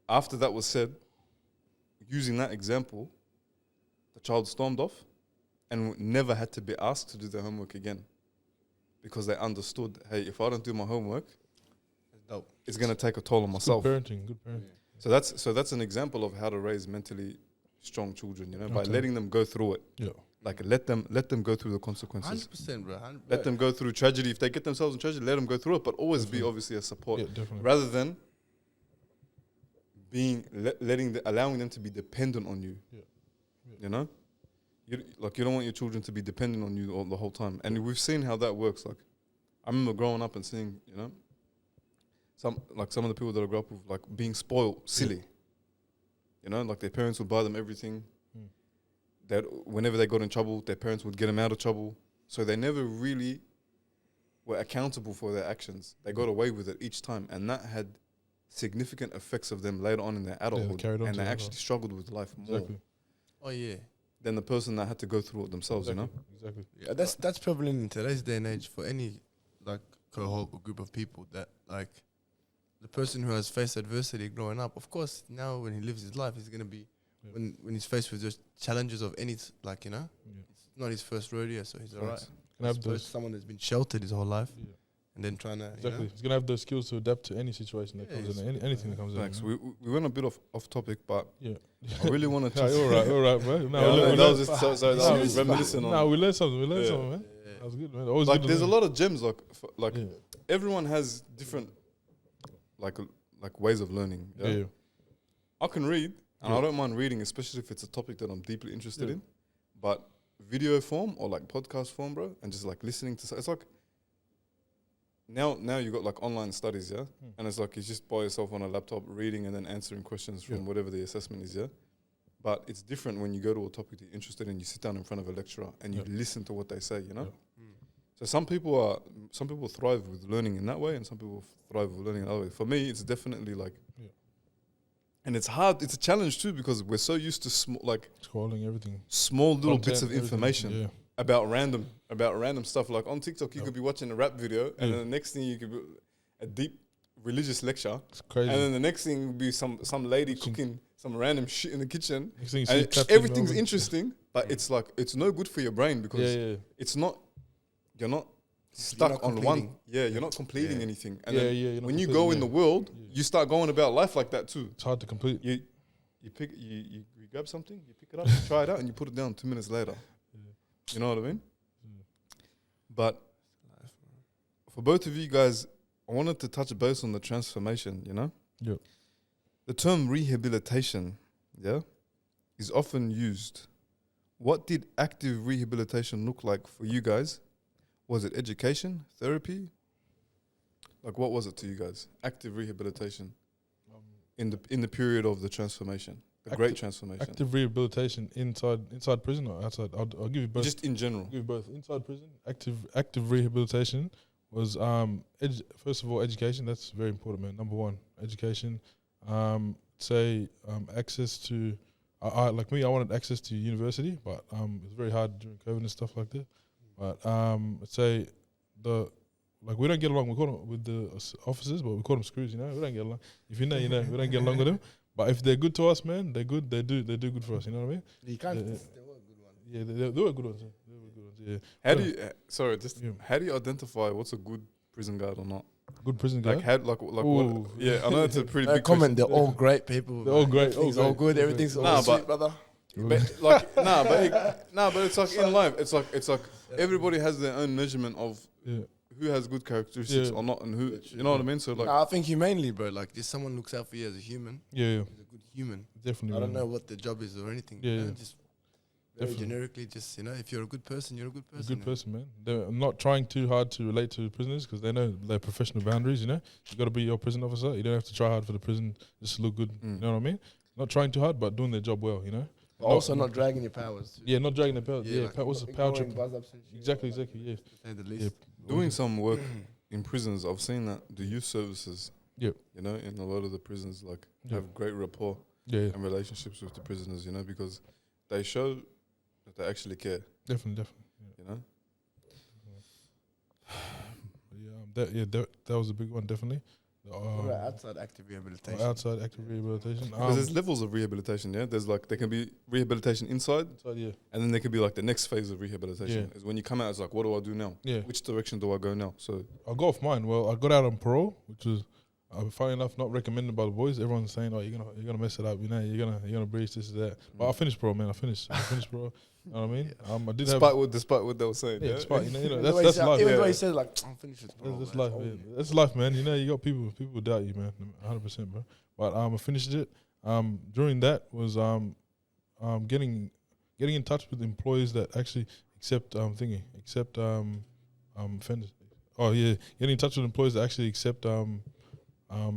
after that was said, using that example, the child stormed off and never had to be asked to do their homework again, because they understood, hey, if I don't do my homework, Dope. it's going to take a toll on myself. Good parenting. So that's an example of how to raise mentally strong children, you know, by Okay. letting them go through it. Yeah. Like let them go through the consequences. 100%, bro. Let them go through tragedy. If they get themselves in tragedy, let them go through it. But always be obviously a support, rather than being allowing them to be dependent on you. You know, you don't want your children to be dependent on you all the whole time. And we've seen how that works. Like I remember growing up and seeing, you know, some of the people that I grew up with, like being spoiled, silly. You know, like their parents would buy them everything. That whenever they got in trouble, their parents would get them out of trouble. So they never really were accountable for their actions. They got away with it each time, and that had significant effects of them later on in their adulthood. And they actually struggled with life more. Oh yeah. Than the person that had to go through it themselves. You know. Exactly. Yeah, that's prevalent in today's day and age for any like cohort or group of people. That like the person who has faced adversity growing up. Of course, now when he lives his life, he's gonna be. When he's faced with just challenges of any, like, you know, it's not his first rodeo, so he's alright. As opposed to someone that's been sheltered his whole life, and then trying to, exactly, you know? he's gonna have the skills to adapt to any situation that comes in, anything that comes in. Thanks. We went a bit off topic, but I really want to. all right, bro. That was reminiscent on. No, we learned something. Man. That was good, man. Always like good there's a lot of gems, everyone has different, like ways of learning. Yeah. I can read. And I don't mind reading, especially if it's a topic that I'm deeply interested in. But video form or like podcast form, bro, and just like listening to, it's like now you got like online studies, and it's like you just by yourself on a laptop reading and then answering questions from whatever the assessment is, But it's different when you go to a topic that you're interested in, you sit down in front of a lecturer and you listen to what they say, you know. So some people thrive with learning in that way, and some people thrive with learning another way. For me, it's definitely like. And it's hard. It's a challenge too because we're so used to scrolling everything, small little bits of information about random stuff. Like on TikTok, you could be watching a rap video, and then the next thing you could be a deep religious lecture. It's crazy. And then the next thing would be some lady cooking some random shit in the kitchen. And everything's interesting, but it's like it's no good for your brain because it's not. You're not stuck on one. You're not completing anything. And then when you go in the world, you start going about life like that too. It's hard to complete. You grab something, you pick it up, you try it out, and you put it down 2 minutes later. You know what I mean? But for both of you guys, I wanted to touch base on the transformation, you know? The term rehabilitation, is often used. What did active rehabilitation look like for you guys? Was it education, therapy? Like, what was it to you guys? Active rehabilitation in the period of the transformation, the great transformation. Active rehabilitation inside prison or outside? I'll give you both. Just in general. I'll give you both. Inside prison, active rehabilitation was first of all education. That's very important, man. Number one, education. Access to. Like me, I wanted access to university, but it was very hard during COVID and stuff like that. But we don't get along. We call them with the officers, but we call them screws. You know, we don't get along. If you know, you know. We don't get along with them. But if they're good to us, man, they're good. They do good for us. You know what I mean? You can't. They were good ones. Yeah, they were good ones. They were good ones. Yeah. How do you identify what's a good prison guard or not? Good prison guard. What? Yeah, I know it's a pretty big comment. They're all great people. They're all great. Everything's all good. Everything's all sweet, brother. But it's like in life, it's like everybody has their own measurement of who has good characteristics or not, and who, you know what I mean. So like, I think humanely, bro. Like, just someone looks out for you as a human. Yeah, He's a good human. Definitely. I don't know what the job is or anything. Yeah, you know, just very generically, just if you're a good person, you're a good person. A good person, man. They're not trying too hard to relate to prisoners because they know their professional boundaries. You know, you got to be your prison officer. You don't have to try hard for the prison just to look good. You know what I mean? Not trying too hard, but doing their job well. You know. Also, not dragging your powers. Too. Yeah, not dragging the powers. Yeah, like what's the power trip? Exactly. Yeah. To say the least. Doing some work in prisons, I've seen that the youth services. Yeah. You know, in a lot of the prisons, like have great rapport. And relationships with the prisoners. You know, because they show that they actually care. Definitely. You know. That was a big one. Definitely. Outside active rehabilitation. Because there's levels of rehabilitation, There's there can be rehabilitation inside, and then there can be like the next phase of rehabilitation. Is when you come out, it's like, what do I do now? Which direction do I go now? So I got off mine. Well, I got out on parole, which was Funny enough, not recommended by the boys. Everyone's saying, "Oh, you're gonna mess it up. You know, you're gonna breach this and that." But I finished, bro, man. I finished, bro. You know what I mean? I did Despite what they were saying. yeah, Yeah. despite Even that's though life. Even Yeah. though he said like, I'm finished with bro. That's life. Yeah. That's life, man. You know, you got people doubt you, man. 100%, bro. But I finished it. During that was getting in touch with employees that actually accept offenders. Oh yeah, getting in touch with employees that actually accept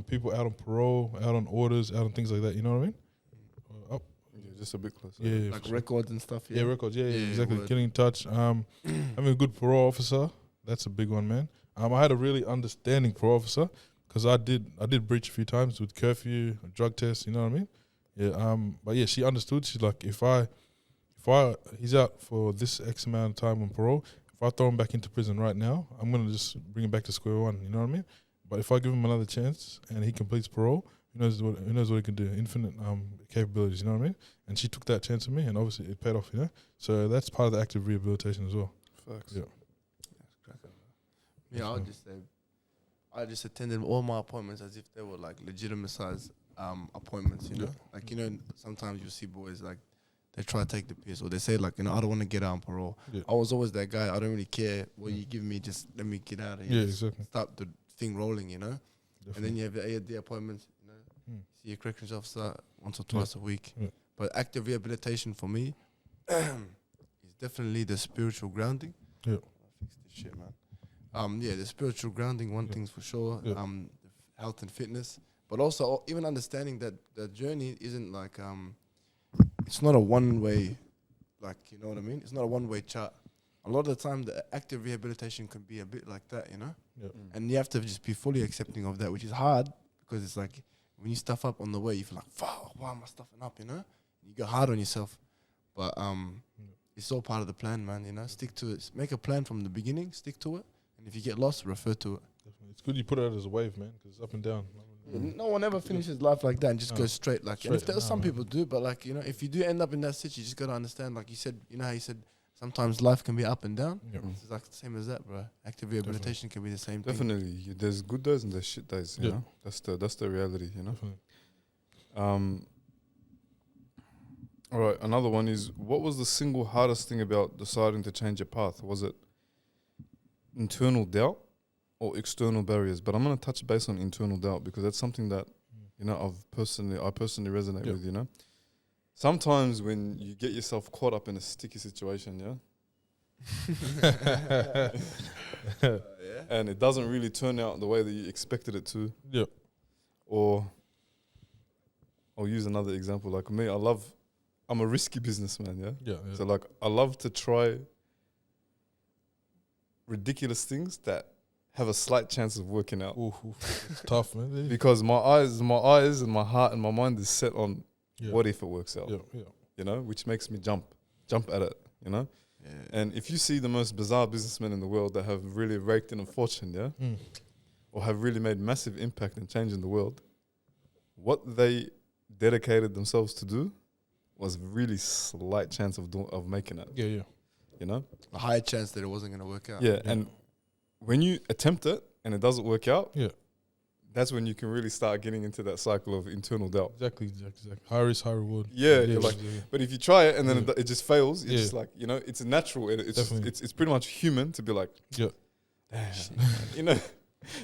people out on parole, out on orders, out on things like that. You know what I mean? Yeah, just a bit closer. Yeah, Like records and stuff. yeah, records. Yeah, exactly. word. Getting in touch. Having a good parole officer. That's a big one, man. I had a really understanding parole officer because I did breach a few times with curfew, drug tests. You know what I mean? Yeah. But yeah, she understood. She's like, if he's out for this X amount of time on parole, if I throw him back into prison right now, I'm gonna just bring him back to square one. You know what I mean? But if I give him another chance and he completes parole, who knows what he can do? Infinite capabilities. You know what I mean? And she took that chance on me, and obviously it paid off. You know, so that's part of the active rehabilitation as well. Facts. Yeah. Yeah, I just attended all my appointments as if they were like legitimate appointments, you know? Like, you know, sometimes you see boys like they try to take the piss or they say like, you know, I don't want to get out on parole. Yeah. I was always that guy, I don't really care what you give me, just let me get out of here. Yeah, exactly. Start the thing rolling, you know? Definitely. And then you have the AD appointments, you know? See your corrections officer once or twice a week. Yeah. But active rehabilitation for me is definitely the spiritual grounding. Yeah. Fix this shit, man. The spiritual grounding, one thing's for sure. Yeah. Health and fitness, but also even understanding that the journey isn't like it's not a one way, like, you know what I mean? It's not a one way chart. A lot of the time, the active rehabilitation can be a bit like that, you know. Yeah. And you have to just be fully accepting of that, which is hard because it's like when you stuff up on the way, you feel like, "Fuck, why am I stuffing up?" You know, you get hard on yourself, but it's all part of the plan, man. You know, stick to it. Make a plan from the beginning. Stick to it. And if you get lost, refer to it. Definitely. It's good you put it out as a wave, man, because it's up and down. No one ever finishes life like that and just goes straight. Like, and if there's some people do, but like, you know, if you do end up in that situation, you just gotta understand. Like you said, you know how you said sometimes life can be up and down. Yeah. It's like the same as that, bro. Active rehabilitation can be the same thing. Definitely, there's good days and there's shit days. You know, that's the reality. You know. Definitely. All right. Another one is, what was the single hardest thing about deciding to change your path? Was it internal doubt or external barriers? But I'm going to touch base on internal doubt because that's something that, you know, I personally resonate with, you know. Sometimes when you get yourself caught up in a sticky situation, and it doesn't really turn out the way that you expected it to. Yeah. Or I'll use another example. Like me, I'm a risky businessman, yeah? So like I love to try ridiculous things that have a slight chance of working out. It's tough, man. Because my eyes and my heart and my mind is set on what if it works out. You know, which makes me jump at it, you know? Yeah. And if you see the most bizarre businessmen in the world that have really raked in a fortune, or have really made massive impact and change in the world, what they dedicated themselves to do was really slight chance of making it. Yeah. You know? A high chance that it wasn't going to work out. Yeah, and when you attempt it and it doesn't work out, that's when you can really start getting into that cycle of internal doubt. Exactly. High risk, high reward. But if you try it and then it just fails, it's just like, you know, it's natural. It's pretty much human to be like, damn, you know,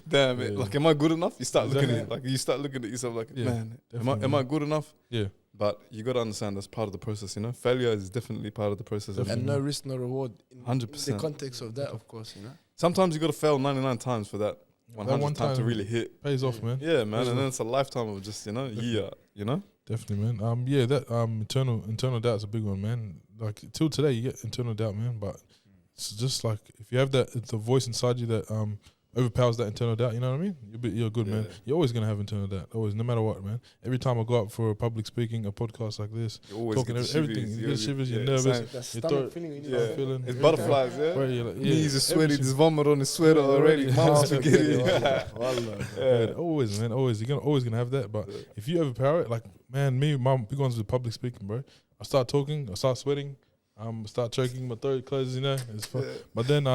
damn it. Like, am I good enough? You start looking at it, like you start looking at yourself like, man, am I good enough? Yeah. But you got to understand that's part of the process, you know. Failure is definitely part of the process. And no risk, no reward. 100%. In the context of that, of course, you know. Sometimes you got to fail 99 times for that 100th time to really hit. Pays off, man. Yeah, man. And then it's a lifetime of just, you know, you know. Definitely, man. That internal doubt is a big one, man. Like till today, you get internal doubt, man. But it's just like if you have that, it's the voice inside you that overpowers that internal doubt. You know what I mean? You're good, man. You're always gonna have internal doubt, always, no matter what, man. Every time I go up for a public speaking, a podcast like this, talking everything, you get shivers, you're nervous, you throat feeling, feeling, it's butterflies, Knees are sweaty, there's vomit on his sweater already. Mom's spaghetti. Always, man, always. You're always gonna have that. But if you overpower it, like, man, my big ones with public speaking, bro. I start talking, I start sweating, start choking, my throat closes, you know. It's fun. But then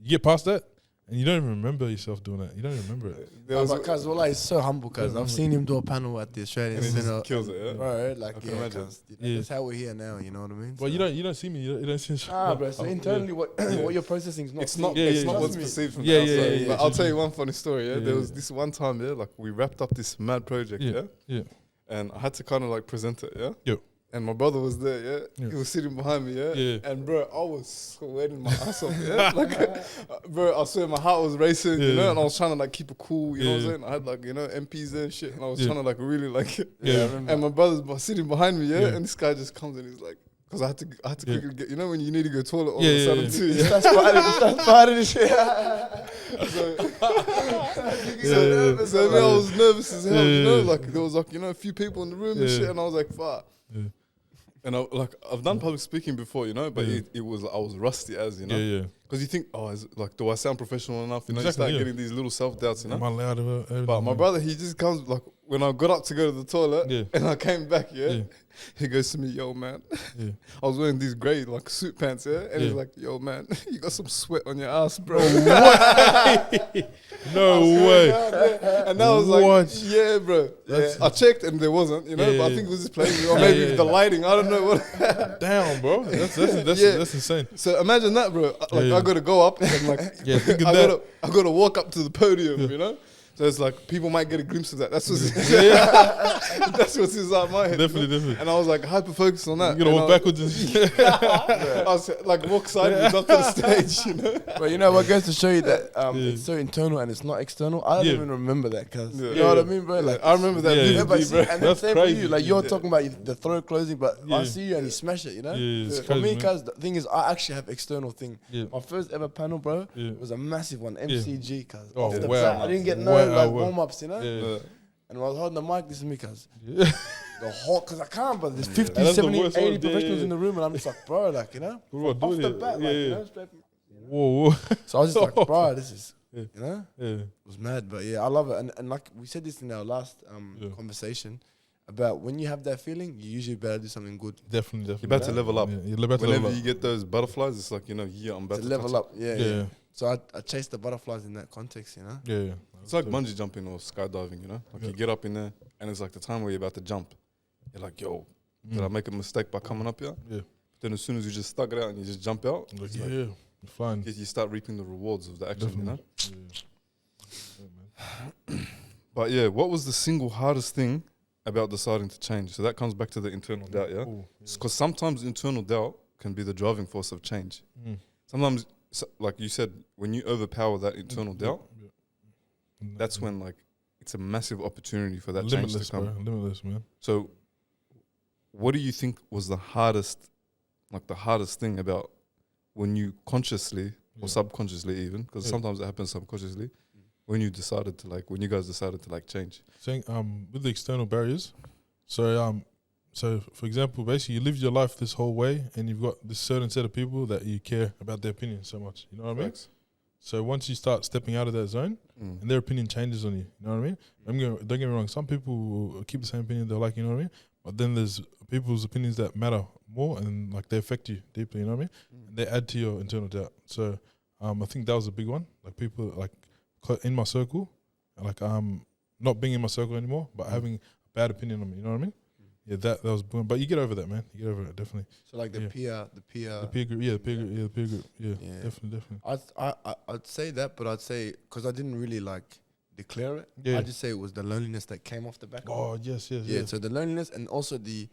you get past that. and you don't even remember yourself doing that. You don't even remember it. But cuz Wallah is so humble, cuz I've seen him do a panel at the Australian And he Centre. just kills it, yeah? Bro, like, I can yeah, imagine. cuz, that's how we're here now, you know what I mean? But So- you don't see me. You don't see. bro, so internally what you're processing is not It's not. Yeah, It's yeah, not yeah. what's perceived from Yeah, the yeah, outside. yeah, But yeah. I'll tell you one funny story. Yeah, Yeah, there yeah. was this one time. Yeah, like we wrapped up this mad project. Yeah, Yeah. and I had to kind of like present it. Yeah. Yo. And my brother was there. Yeah. Yeah. He was sitting behind me. Yeah. Yeah. And bro, I was sweating my ass off. Yeah. Like, bro, I swear my heart was racing. You Yeah. know, and I was trying to like keep it cool. You know what I'm Yeah. saying? I had like MPs there and shit, and I was Yeah. trying to like really like. Yeah. And my brother's sitting behind me. Yeah. Yeah. And this guy just comes and he's like. Because I had to Yeah. quickly get, you know, when you need to go toilet all Yeah, of a yeah, sudden yeah. too. It starts fighting and shit. So I was nervous as hell, you know, Yeah. like there was like, a few people in the room and Yeah. shit, and I was like, fuck. Yeah. And I've done public speaking before, you know, but Yeah. it was, I was rusty as, you know. Yeah. Because you think, do I sound professional enough? You know, you Exactly, start yeah. getting these little self-doubts, you know. Am I loud? Everything, But my brother, he just comes, like, when I got up to go to the toilet, Yeah. and I came back, Yeah. he goes to me, yo, man. Yeah. I was wearing these grey, like, suit pants, and he's Yeah. like, yo, man, you got some sweat on your ass, bro. No way. And that was like, What? yeah, bro. That's- I checked and there wasn't, you know, Yeah, but I yeah. think it was just playing, or maybe yeah, the yeah. lighting, I don't know what. Damn, bro. That's Yeah. that's insane. So imagine that, bro. Like, Yeah. I got to go up and like, Yeah, think of I that. got to walk up to the podium, you know. So it's like people might get a glimpse of that. That's what's that's what's inside my head. Definitely, you know? definitely. And I was like hyper focused on that. You're gonna And walk I- backwards and shit. I was like walk sideways up to the stage, you know. But you know what goes to show you that Yeah. it's so internal and it's not external. I don't Yeah. even remember that, cuz. Yeah. You know what I mean, bro? Like, I remember that. Yeah. yeah, but vividly, see, bro. and That's that's same for crazy. you. Like you're Yeah. talking about the throat closing, but I Yeah. see you and you smash it. You know. Yeah, it's For crazy, me, man. cuz the thing is, I actually have external thing. Yeah. My first ever panel, bro, Yeah. was a massive one, MCG, cuz. Oh, Off the wow. bat, I didn't get no Wow, like wow. warm ups, you know. Yeah. And when I was holding the mic, this is me, cuz. Yeah. The whole, cuz I can't, but there's 50, That's the 70, worst 80 one, yeah, professionals yeah. in the room, and I'm just like, bro, like, you know, Bro, off do the it. bat, Yeah, like, you yeah. know, straight. Whoa. So I was just like, bro, this is, Yeah. you know. Yeah. It was mad, but yeah, I love it. And like we said this in our last Yeah. conversation about when you have that feeling, you usually better do something good Definitely. You're about to level up. Yeah, you're about to Whenever level up. you get those butterflies, it's like, yeah, I'm about to to level touch up. Yeah, Yeah. yeah. So I chased the butterflies in that context, you know. Yeah. It's like bungee jumping or skydiving, you know? Like Yeah. you get up in there and it's like the time where you're about to jump. You're like, yo, did I make a mistake by coming up here? Yeah. Then as soon as you just stuck it out and you just jump out, Like, it's yeah. like You're fine. you start reaping the rewards of the action, you know? Definitely. Yeah, man. But yeah, what was the single hardest thing about deciding to change? So that comes back to the internal doubt, yeah? Ooh, Because sometimes internal doubt can be the driving force of change. Mm. Sometimes, like you said, when you overpower that internal doubt, Yeah. that's when like it's a massive opportunity for that limitless, change to come. bro. Limitless, man. So, what do you think was the hardest thing about when you consciously Yeah. or subconsciously even, because Yeah. sometimes it happens subconsciously, when you guys decided to like change? Saying with the external barriers, so for example, basically you live your life this whole way and you've got this certain set of people that you care about their opinion so much. You know what I mean? Facts. So once you start stepping out of that zone and their opinion changes on you, you know what I mean? Don't get me wrong, some people will keep the same opinion they're like, you know what I mean? But then there's people's opinions that matter more and like they affect you deeply, you know what I mean? And they add to your internal doubt. So I think that was a big one. Like people like in my circle, like not being in my circle anymore, but having a bad opinion on me, you know what I mean? Yeah, that was boom. But you get over that, man. You get over it, definitely. So like the Yeah. peer, The peer group, the peer group, yeah. Yeah. Definitely. I'd say that, but I'd say because I didn't really like declare it. Yeah. I'd just say it was the loneliness that came off the back. of it. Oh, yes. Yeah, so the loneliness and also the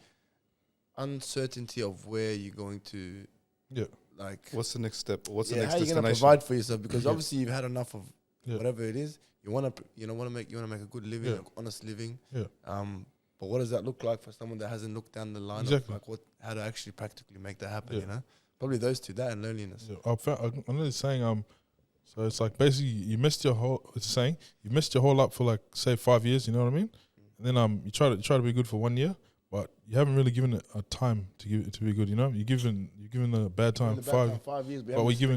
uncertainty of where you're going to, Yeah. like, What's the next step? What's the yeah, next how you gonna destination? provide for yourself? Because Yeah. obviously you've had enough of Yeah. whatever it is. You wanna make a good living, Yeah. like honest living. Yeah. But what does that look like for someone that hasn't looked down the line Exactly. of like how to actually practically make that happen? Yeah. You know, probably those two, that and loneliness. Yeah, I know it's saying so it's like basically you missed your whole up for like say 5 years, you know what I mean? And then you try to be good for 1 year, but you haven't really given it a time to be good, you know? You're given a bad time, In the back 5 years, but you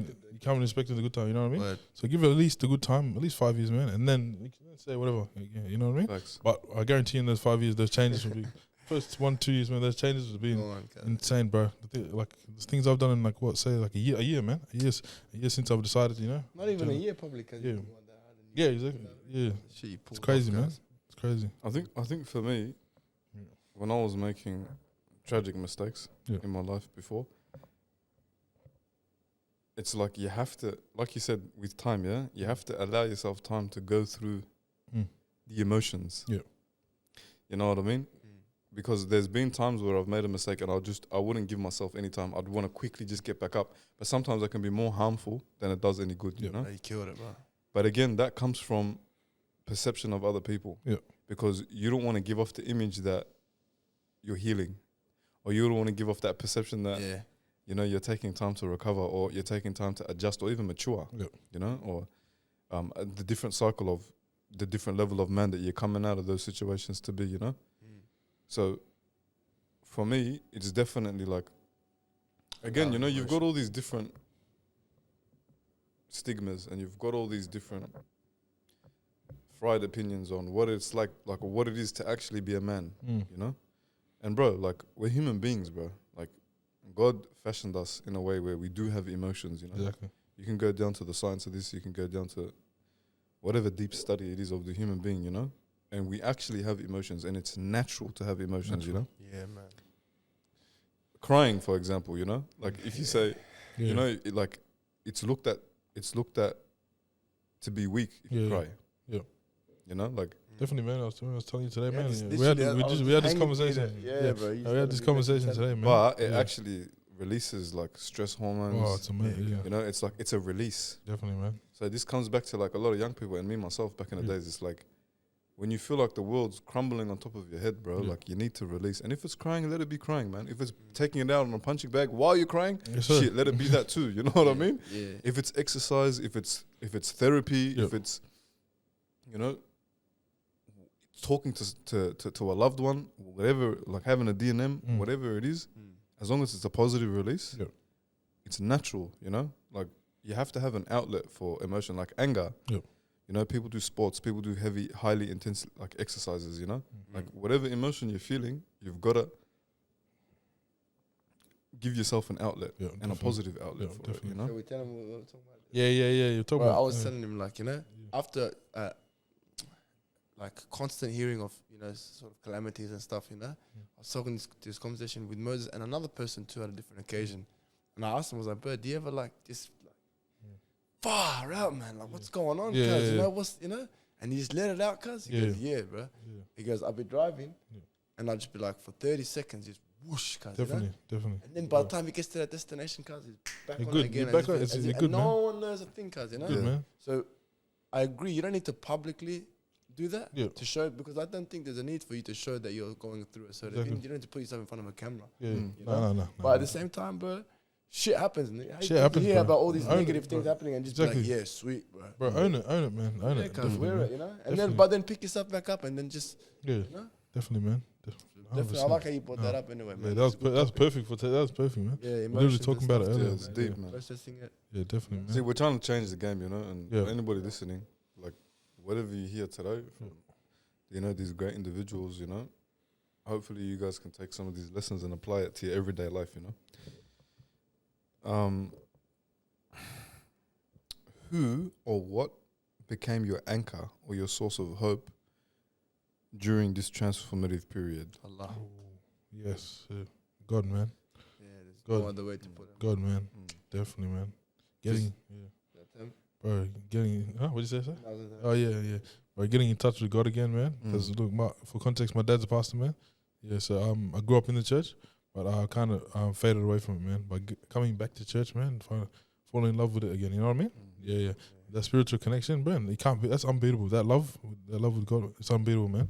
haven't expected a good time, you know what I mean? But So give it at least a good time, at least 5 years, man, and then you can say whatever, you know what I mean? Facts. But I guarantee in those 5 years those changes will be first 1-2 years, man, those changes have been Go on, cuz. insane, bro. The things I've done in like what, say like a year, man. A year since I've decided, you know. Not even a year, probably, because Yeah. you want that hard. Yeah, exactly. Yeah, Shit, you it's pulled crazy, off, man. guys. It's crazy. I think for me, Yeah. when I was making tragic mistakes Yeah. in my life before, it's like you have to, like you said, with time, yeah, you have to allow yourself time to go through Mm. the emotions. Yeah. You know what I mean? Because there's been times where I've made a mistake and I wouldn't give myself any time. I'd want to quickly just get back up. But sometimes that can be more harmful than it does any good, you Yeah. know? No, you killed it, bro. But again, that comes from perception of other people. Yeah. Because you don't want to give off the image that you're healing. Or you don't want to give off that perception that, Yeah. you know, you're taking time to recover or you're taking time to adjust or even mature, Yeah. you know? Or the different cycle of the different level of man that you're coming out of those situations to be, you know? So for me, it's definitely like, again, you know, you've got all these different stigmas and you've got all these different fried opinions on what it's like what it is to actually be a man, you know? And bro, like, we're human beings, bro. Like, God fashioned us in a way where we do have emotions, you know? Exactly. You can go down to the science of this, you can go down to whatever deep study it is of the human being, you know? And we actually have emotions and it's natural to have emotions, you know? Yeah, man. Crying, for example, you know? Like, if you say, Yeah. you know, it's looked at to be weak if you Yeah, cry. yeah. You know, like, Definitely, man. I was telling you today, Yeah, man. this- yeah. this We had shit, I was this hanging conversation. with it. Yeah, bro, you We started had this to conversation mention today, man. but it Yeah. actually releases like stress hormones. Oh, it's amazing. Yeah, You know, it's like, it's a release. definitely, man. So this comes back to like a lot of young people and me myself back in the Yeah. days. It's like, when you feel like the world's crumbling on top of your head, bro, Yeah. like you need to release. And if it's crying, let it be crying, man. If it's taking it out on a punching bag while you're crying, Yes, sir. shit, let it be that too. You know what I mean? Yeah. If it's exercise, if it's therapy, Yeah. if it's, you know, talking to a loved one, whatever, like having a D&M, whatever it is, as long as it's a positive release, Yeah. it's natural, you know? Like, you have to have an outlet for emotion, like anger. Yeah. You know, people do sports, people do highly intense, like, exercises, you know? Like, whatever emotion you're feeling, you've got to give yourself an outlet Yeah, and a definitely. positive outlet Yeah, for definitely. it, you know? So we tell him what we're talking about. Yeah. You're talking Bro, about. I was telling him, like, you know, after like constant hearing of, you know, sort of calamities and stuff, you know, I was talking this conversation with Moses and another person too at a different occasion, and I asked him, I was like, bro, do you ever like just like far out, man? Like, what's going on, Yeah, cuz? yeah, You know, yeah. what's, you know? And he just let it out, cuz? He Yeah. goes, yeah, bro. Yeah. He goes, I'll be driving, Yeah. and I'll just be like, for 30 seconds, just whoosh, cuz, Definitely, you know? definitely. And then by the time he gets to that destination, cuz, he's back You're on good. it again. You're back as on if- it. It's- as you're if- good, and man. no one knows a thing, cuz, you know? Good, Yeah. man. So I agree. You don't need to publicly do that Yeah. to show, because I don't think there's a need for you to show that you're going through a certain Exactly. thing. You don't need to put yourself in front of a camera. Yeah. Mm. You No. But at the same time, bro, shit happens. Shit happens, You hear bro. about all these Own it, negative things bro. happening and just Exactly. be like, yeah, sweet, bro. Bro, own it, man. Own Yeah, it. cuz Definitely, wear man. it, you know? And Definitely. then, but then pick yourself back up and then just, Yeah, you know? definitely, man. Definitely. I like how you brought that up anyway, Yeah, man. that was It's a good that's topic. perfect for that was perfect, man. Yeah, We were emotions and talking about it stuff earlier. too, It's man. deep, man. Processing it. Yeah, definitely, man. See, we're trying to change the game, you know, and Yeah. anybody listening, like, whatever you hear today from, you know, these great individuals, you know, hopefully you guys can take some of these lessons and apply it to your everyday life, you know. Who or what became your anchor or your source of hope during this transformative period? Allah. Yes, God, man. Yeah, there's God. no other way to put it. God, man. Mm. Definitely, man. Getting, yeah, That's him. bro. Getting. Huh? What did you say, sir? That was it. Oh yeah. Bro, getting in touch with God again, man. Because look, for context, my dad's a pastor, man. Yeah, so I grew up in the church, but I kind of faded away from it, man. By coming back to church, man, falling in love with it again. You know what I mean? Yeah. That spiritual connection, man. It can't be. That's unbeatable. That love with God, it's unbeatable, man.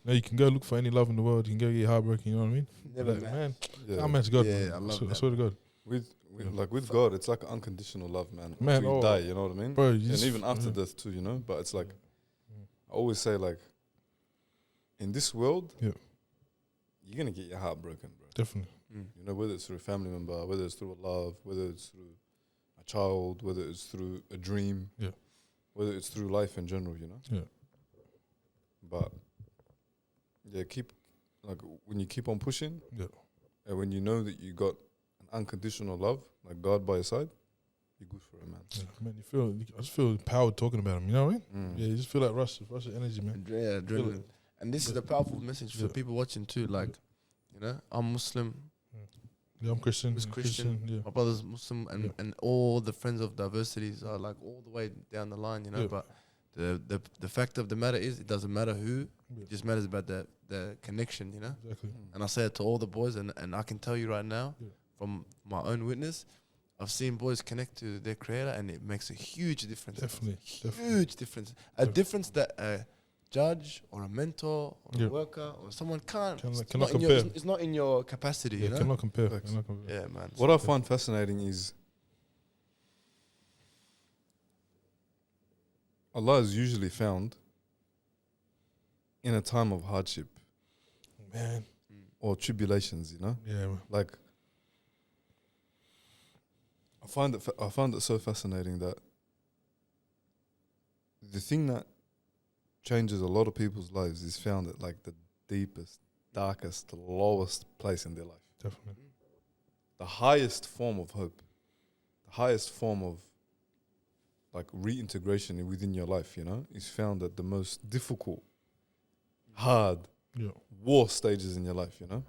Now you can go look for any love in the world. You can go get heartbroken. You know what I mean? Never Like, match. man. Yeah. Can't match God. Yeah, man. I love I that. swear to God, With Yeah. like with God, it's like unconditional love, man. Man, Until you oh, die, you know what I mean? bro. You And just, even after yeah. death too, you know. But it's like, I always say, like, in this world, Yeah. you're gonna get your heart broken, bro. Definitely. You know, whether it's through a family member, whether it's through a love, whether it's through a child, whether it's through a dream, Yeah. whether it's through life in general, you know. Yeah. But yeah, like when you keep on pushing, Yeah. and when you know that you got an unconditional love, like God by your side, you're good for it, man. Yeah, man, I just feel empowered talking about him. You know what I mean? Mm. Yeah, you just feel like rush of energy, man. Yeah, adrenaline. And this is the powerful message for Yeah. people watching too. Like, you know, I'm Muslim, Yeah, I'm Christian. who's I'm Christian, Yeah. my brother's Muslim, and, Yeah. and all the friends of diversities are like all the way down the line, you know. Yeah. But the fact of the matter is, it doesn't matter who, Yeah. it just matters about the connection, you know. Exactly. And I say it to all the boys, and I can tell you right now, Yeah. from my own witness, I've seen boys connect to their creator, and it makes a huge difference. Definitely. Huge difference. A Definitely. difference that a judge or a mentor or Yeah. a worker or someone can't. Cannot It's not in compare. it's not in your capacity, Yeah, you know. cannot compare. Facts. Cannot compare. Yeah, man. What I find fascinating is Allah is usually found in a time of hardship Man. or tribulations, you know? Yeah, man. Like, I find it so fascinating that the thing that changes a lot of people's lives is found at like the deepest, darkest, lowest place in their life. Definitely. The highest form of hope, the highest form of like reintegration within your life, you know, is found at the most difficult, hard, Yeah. war stages in your life, you know?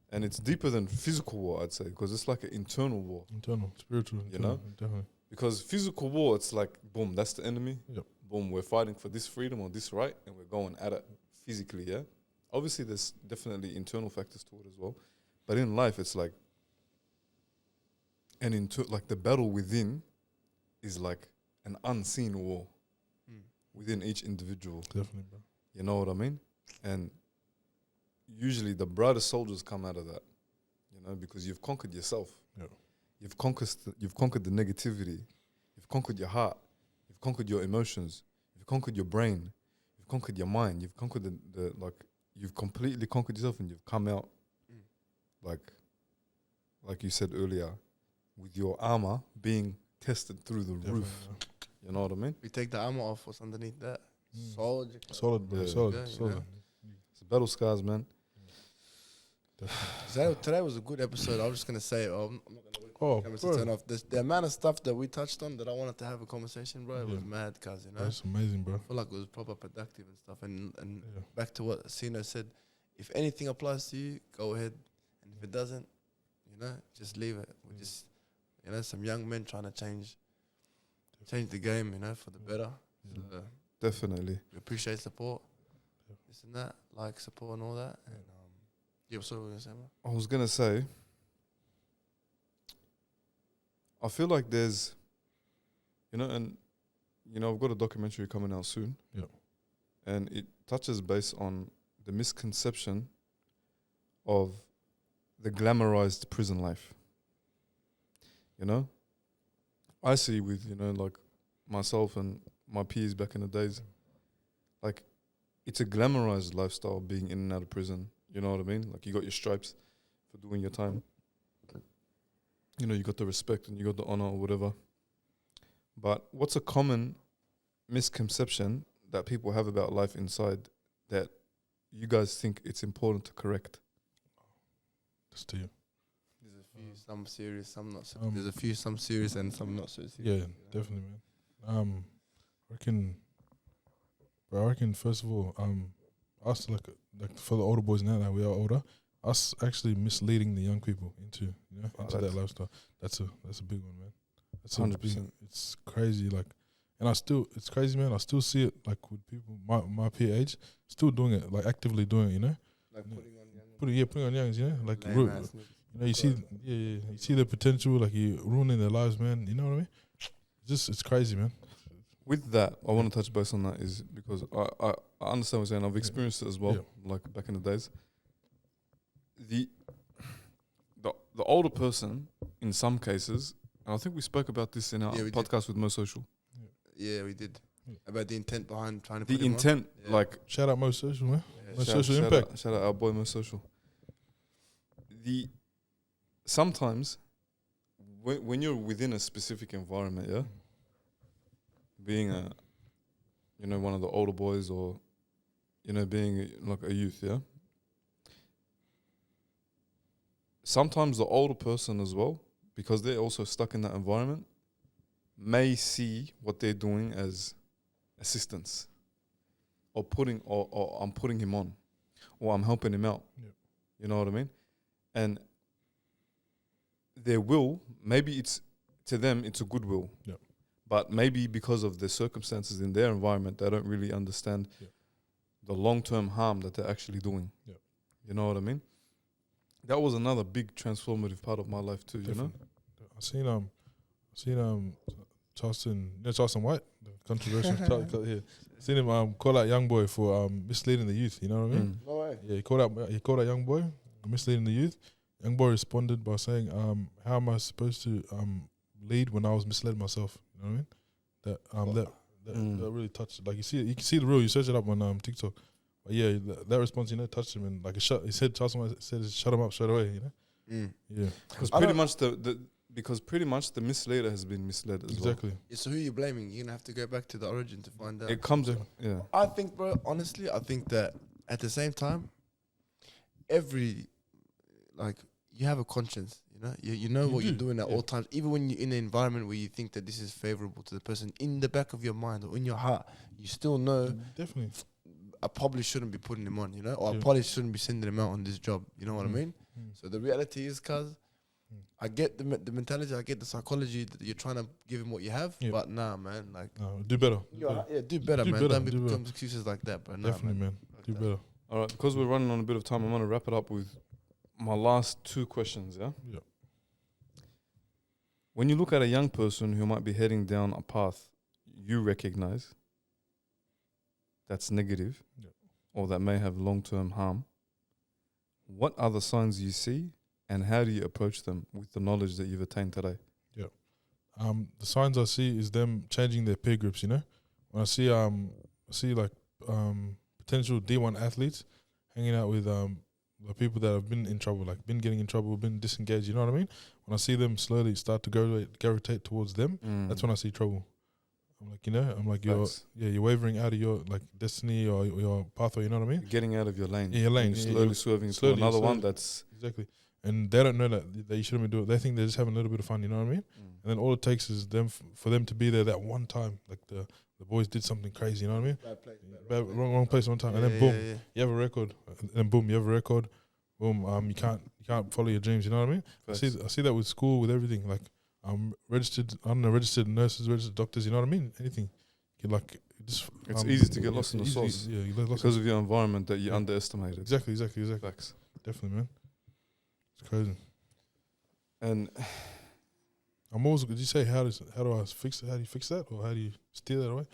And it's deeper than physical war, I'd say, because it's like an internal war. Internal, spiritual. You know? Definitely. Because physical war, it's like, boom, that's the enemy. Yep. Boom, we're fighting for this freedom or this right, and we're going at it physically, yeah? Obviously, there's definitely internal factors to it as well. But in life, it's like, like the battle within is like an unseen war within each individual. Definitely, bro. You know what I mean? And usually the brightest soldiers come out of that, you know, because you've conquered yourself. Yeah. You've conquered the negativity. You've conquered your heart. You've conquered your emotions. You've conquered your brain. You've conquered your mind. You've conquered you've completely conquered yourself, and you've come out like you said earlier, with your armor being tested through the Definitely, roof. You know what I mean? We take the armor off. What's underneath that? Solid. Solid, bro. Yeah. Solid. Yeah, you Solid. know. It's battle scars, man. Today was a good episode. I was just gonna say, I'm not gonna wait Oh, for the cameras to bro. turn off. The amount of stuff that we touched on that I wanted to have a conversation, bro, it was Yeah. mad, cuz, you know. That's amazing, bro. I feel like it was proper productive and stuff. And Yeah. back to what Sino said, if anything applies to you, go ahead. And if it doesn't, you know, just leave it. We're just, you know, some young men trying to change the game, you know, for the better. Yeah. So Definitely. we appreciate support, Yeah. this and that, like support and all that. And yeah, what's what we're gonna say, man? I was gonna say, I feel like there's, you know, and you know, I've got a documentary coming out soon. Yeah. And it touches base on the misconception of the glamorized prison life. You know? I see with, you know, like myself and my peers back in the days, like it's a glamorized lifestyle being in and out of prison. You know what I mean? Like you got your stripes for doing your time. You know, you got the respect and you got the honor or whatever. But what's a common misconception that people have about life inside that you guys think it's important to correct? Just to you. There's a few, some serious, some not so. Um, There's a few, some serious and some not so serious. Yeah, definitely, man. I reckon first of all, us like for the older boys now that we are older, us actually misleading the young people into that lifestyle. That's a big one, man. That's 100%. It's crazy, like, and it's crazy, man. I still see it like with people my peer age, still doing it, like actively doing it, you know. Like Yeah. putting on Putting on youngs, you know, like lame ass niggas. you know, you see the potential, like you ruining their lives, man. You know what I mean? It's crazy, man. With that, I want to touch base on that is because I understand what you're saying. I've experienced it as well, like back in the days. The older person, in some cases, and I think we spoke about this in our Yeah, we podcast with Mo Social. Yeah, we did. Yeah. About the intent behind trying to The put him on. intent, Yeah. like Shout out Most Social, man. Yeah, Most shout, social shout impact. shout out our boy Mo Social. Sometimes when you're within a specific environment, yeah, being one of the older boys or being like a youth, yeah, sometimes the older person as well, because they're also stuck in that environment, may see what they're doing as assistance, or I'm putting him on, or I'm helping him out. Yep. You know what I mean? And their will, maybe it's to them, it's a goodwill. Yep. But maybe because of the circumstances in their environment, they don't really understand the long-term harm that they're actually doing. Yep. You know what I mean? That was another big transformative part of my life too. Definitely. You know, I seen Charleston White, the controversial. Here. Seen him call out young boy for misleading the youth. You know what I mean? No way. Yeah, he called out young boy misleading the youth. Young boy responded by saying, "How am I supposed to lead when I was misled myself?" You know what I mean? That really touched. Like you can see the reel. You search it up on TikTok. But yeah, that response, touched him, and like he said, Charleston White said, "Shut him up straight away." You know? Yeah, because pretty much the misleader has been misled as well. exactly. Yeah, so who are you blaming? You're gonna have to go back to the origin to find out. It comes, yeah. I think, bro, honestly, I think that at the same time, you have a conscience, you know what you're doing at all times, even when you're in an environment where you think that this is favorable to the person. In the back of your mind or in your heart, you still know Definitely. I probably shouldn't be putting him on, or I probably shouldn't be sending him out on this job. You know what I mean? So the reality is, I get the mentality, I get the psychology that you're trying to give him what you have, but nah, man, do better. do better, man. Don't become excuses like that, bro. Nah, Definitely, man. Do better. All right, because we're running on a bit of time, I'm going to wrap it up with my last two questions, yeah? Yeah. When you look at a young person who might be heading down a path you recognize that's negative or that may have long-term harm, what other signs do you see and how do you approach them with the knowledge that you've attained today? Yeah. The signs I see is them changing their peer groups, When I see potential D1 athletes hanging out with the people that have been in trouble, like been getting in trouble, been disengaged, you know what I mean? When I see them slowly start to gravitate towards them, that's when I see trouble. I'm like, you're wavering out of your destiny or your pathway, you know what I mean? You're getting out of your lane. Yeah, your lane. You're slowly swerving to another one that's... Exactly. And they don't know that you shouldn't be doing it. They think they're just having a little bit of fun, you know what I mean? And then all it takes is for them to be there that one time, like the boys did something crazy, you know what I mean? Bad place. Wrong place, one time. And then boom, you have a record. And then boom, you have a record. Boom, you can't follow your dreams, you know what I mean? I see that with school, with everything. Like registered nurses, registered doctors, you know what I mean? Anything. It's easy to get lost in the sauce. Yeah, you get lost because of your environment that you underestimated. Exactly. Facts. Definitely, man. It's crazy. And I'm always. Did you say how do I fix it? How do you fix that, or how do you steer that away?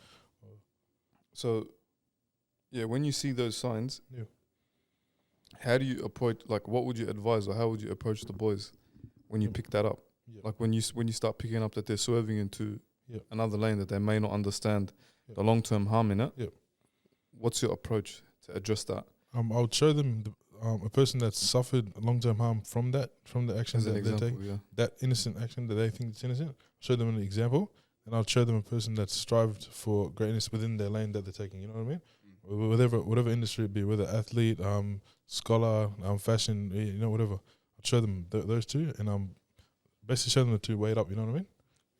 So, yeah, when you see those signs, how do you approach? Like, what would you advise, or how would you approach the boys when you pick that up? Like when you start picking up that they're swerving into another lane that they may not understand the long-term harm in it. What's your approach to address that? I would show them a person that's suffered long-term harm from the actions that they're taking, that innocent action that they think is innocent. Show them an example, and I'll show them a person that's strived for greatness within their lane that they're taking. You know what I mean? Whatever industry it be, whether athlete, scholar, fashion, whatever. I'll show them those two, and basically show them the two, weigh it up. You know what I mean?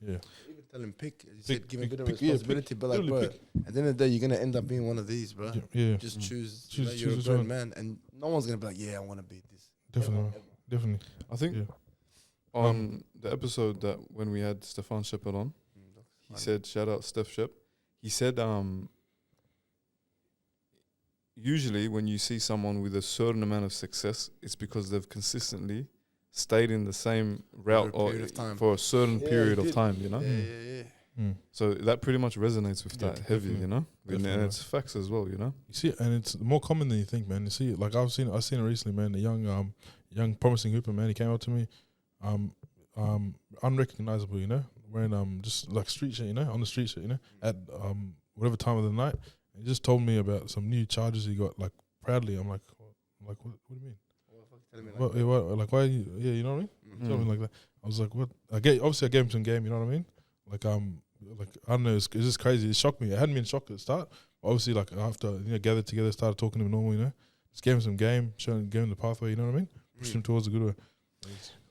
Yeah. Even tell him pick. You said give him a bit of responsibility, but bro, at the end of the day, you're gonna end up being one of these, bro. Yeah. Just choose. Choose you're a grown man, and no one's gonna be like, yeah, I want to be this. Definitely. I think on the episode that when we had Stefan Shepard on, he said, shout out Steph Shep. He said, usually when you see someone with a certain amount of success, it's because they've consistently stayed in the same route for a certain period of time, So that pretty much resonates with that heavy, and it's facts as well, You see, and it's more common than you think, man. You see, like I've seen it recently, man. A young promising hooper, man. He came up to me, unrecognizable, wearing just like street shit, on the street shit, at whatever time of the night. He just told me about some new charges he got, like proudly. I'm like, what do you mean? Why? You know what I mean? Something like that. I was like, what? Obviously I gave him some game. You know what I mean? Like I don't know. It's just crazy. It shocked me. It hadn't been shocked at the start. But obviously, like after gathered together, started talking to him normal. Just gave him some game, gave him the pathway. You know what I mean? Pushed him towards the good way.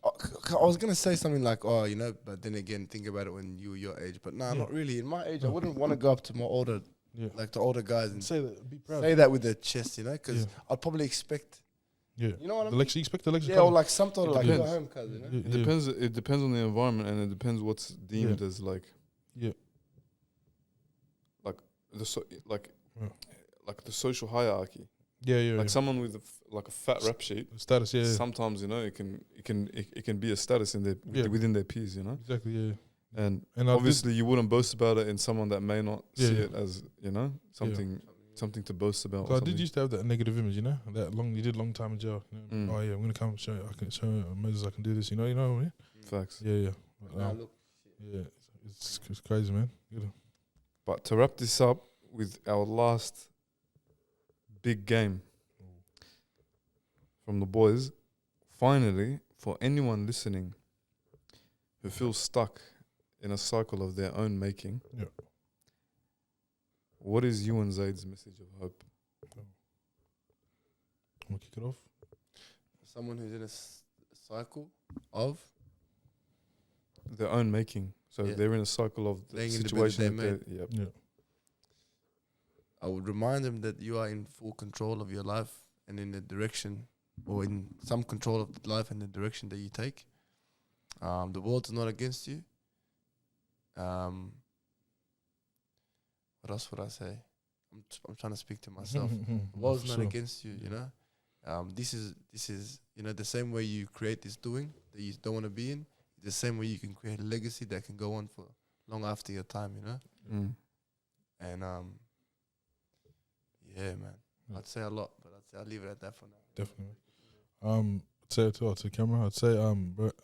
I was gonna say something like, oh, you know, but then again, think about it when you were your age. But nah, Yeah. not really. In my age, I Yeah. wouldn't want to go up to my older, Yeah. like the older guys, and Say that. Be proud. say that with their chest, you know, because Yeah. I'd probably expect, Yeah. you know what I The mean? lecture. You expect the lecture. Yeah, or like some sort of It like, go depends. home, cuz, you know. It depends. It depends on the environment, and it depends what's deemed as like. Yeah. Like like Yeah. like the social hierarchy. Yeah. Yeah. Like yeah. someone with like a fat rap sheet. Status. Yeah. Sometimes you know it can be a status in their Yeah. within their peers. You know. Exactly. Yeah. And And I obviously, you wouldn't boast about it in someone that may not Yeah, see yeah. it as something to boast about. So or I did something. used to have that negative image, you know, that you did long time in jail. You know? Mm. Oh yeah, I'm gonna come show you, I can show Moses I can do this. You know what I mean? Facts. Yeah. But, Nah, look, yeah, it's crazy, man. But to wrap this up with our last big game from the boys, finally, for anyone listening who feels stuck in a cycle of their own making, Yeah. what is you and Zaid's message of hope? I'm gonna kick it off. someone who's in a cycle of Their own making. So Yeah. they're in a cycle of the Laying in the bed situation that they that they're, yep. Yeah. I would remind them that you are in full control of your life and in the direction, or in some control of the life and the direction that you take. The world's not against you. What else would I say? I'm trying to speak to myself. The world's not against you, you know. This is you know, the same way you create this doing that you don't want to be in, the same way you can create a legacy that can go on for long after your time, you know. Mm. And yeah, man, Yeah. I'd say a lot, but I'll leave it at that for now. Definitely. I'd say it to the camera. I'd say but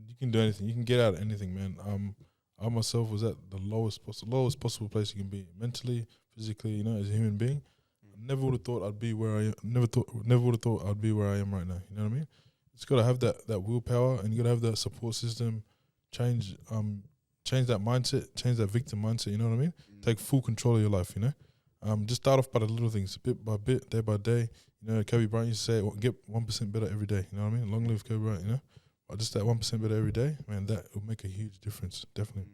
you can do anything. You can get out of anything, man. I myself was at the lowest possible place you can be, mentally, physically, you know, as a human being. I never would have thought I'd be where I am. Never would have thought I'd be where I am right now. You know what I mean? It's got to have that willpower, and you got to have that support system. Change that mindset. Change that victim mindset. You know what I mean? Take full control of your life. You know, just start off by the little things, bit by bit, day by day. You know, Kobe Bryant used to say, "Get 1% better every day." You know what I mean? Long live Kobe Bryant. You know, but just that 1% better every day, man. That will make a huge difference. Definitely.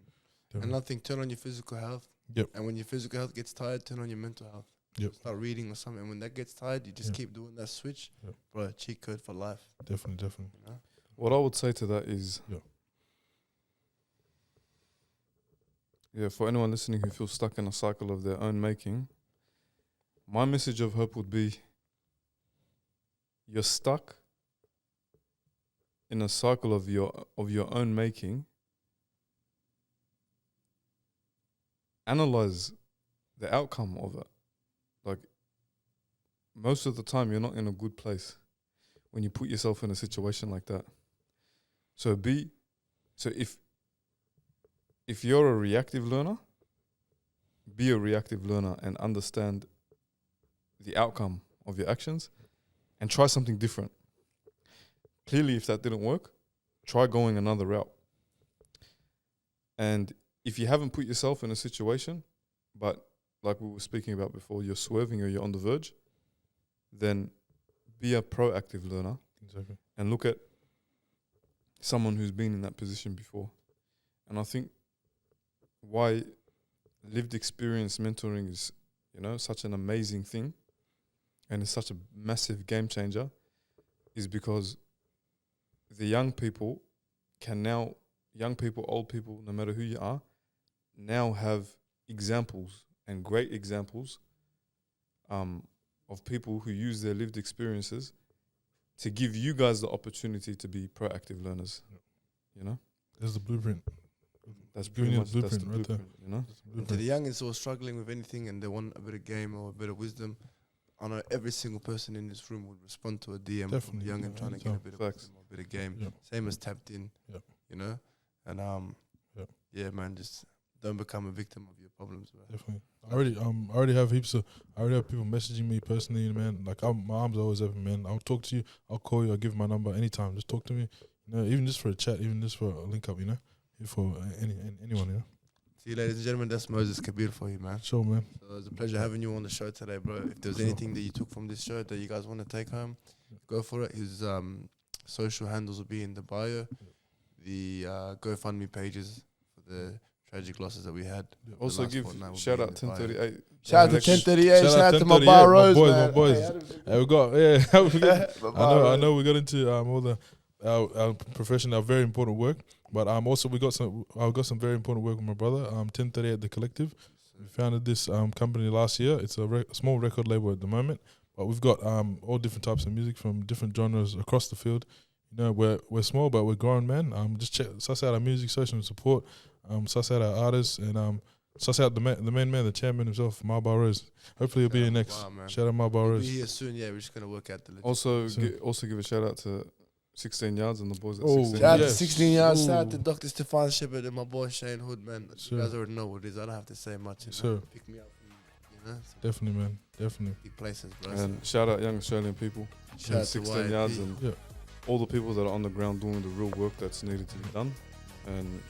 And nothing, turn on your physical health. Yep. And when your physical health gets tired, turn on your mental health. Yep. Start reading or something. And when that gets tired, you just Yep. keep doing that switch. Yep. Bro, cheat code for life. Definitely. You know? What I would say to that is, yeah, for anyone listening who feels stuck in a cycle of their own making, my message of hope would be, you're stuck in a cycle of your own making. Analyze the outcome of it. Like, most of the time you're not in a good place when you put yourself in a situation like that. So if you're a reactive learner, be a reactive learner and understand the outcome of your actions and try something different. Clearly, if that didn't work, try going another route. And if you haven't put yourself in a situation, but like we were speaking about before, you're swerving or you're on the verge, then be a proactive learner. Exactly. And look at someone who's been in that position before. And I think why lived experience mentoring is, you know, such an amazing thing and it's such a massive game changer is because the young people, old people, no matter who you are, now have examples and great examples of people who use their lived experiences to give you guys the opportunity to be proactive learners. You know? There's the blueprint. That's Giving pretty you much the that's the blueprint right there. blueprint, you know? And to the young is all struggling with anything and they want a bit of game or a bit of wisdom, I know every single person in this room would respond to a DM from Definitely, the young yeah, and trying to get anytime. a bit of Facts. wisdom or a bit of game. Yeah. Same as tapped in, Yeah. you know? And yeah, man, just don't become a victim of your problems, bro. Definitely. I already have people messaging me personally, man. Like my arms are always open, man. I'll talk to you. I'll call you. I'll give my number anytime. Just talk to me. You know, even just for a chat, even just for a link up. You know, for anyone. You know. See you, ladies and gentlemen. That's Moses Kabir for you, man. Sure, man. So it was a pleasure having you on the show today, bro. If there's Sure. anything that you took from this show that you guys want to take home, go for it. His social handles will be in the bio. The GoFundMe pages for the tragic losses that we had. Yeah. The Also last give fortnight will shout be in out the bio. 1038. Shout out to Election. 1038. Shout out to my 1038, bar Rose, boys, man. my boys. Hey, We got I know we got into all the our professional, very important work, but also we got some. I got some very important work with my brother. 1038 The Collective. We founded this company last year. It's a small record label at the moment, but we've got all different types of music from different genres across the field. You know, we're small, but we're growing, man. Just suss out our music, social support, suss out our artists, and suss out the main man, the chairman himself, Marbar Rose. Hopefully he'll be here next. Wow, man. Shout out Marbar He'll Rose. be here soon. Yeah, we're just gonna work out the logistics. Also, So- also give a shout out to 16 Yards and the boys at Oh, 16 Shout out Yards. to 16 yards. Shout out to Ooh. Dr. Stefan Shepherd and my boy Shane Hood, man. Sure. You guys already know what it is. I don't have to say much. You Yes, know? sir. Pick me up from, some Definitely, man. Definitely. big places, bro. And shout out Young Australian people, Shout out to 16 Yards, YFP. and Yeah. all the people that are on the ground doing the real work that's needed to be done. And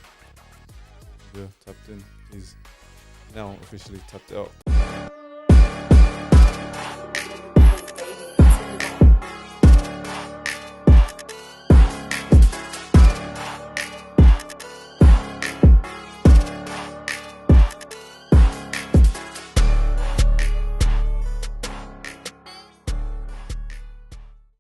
yeah, tapped in. He's now officially tapped out.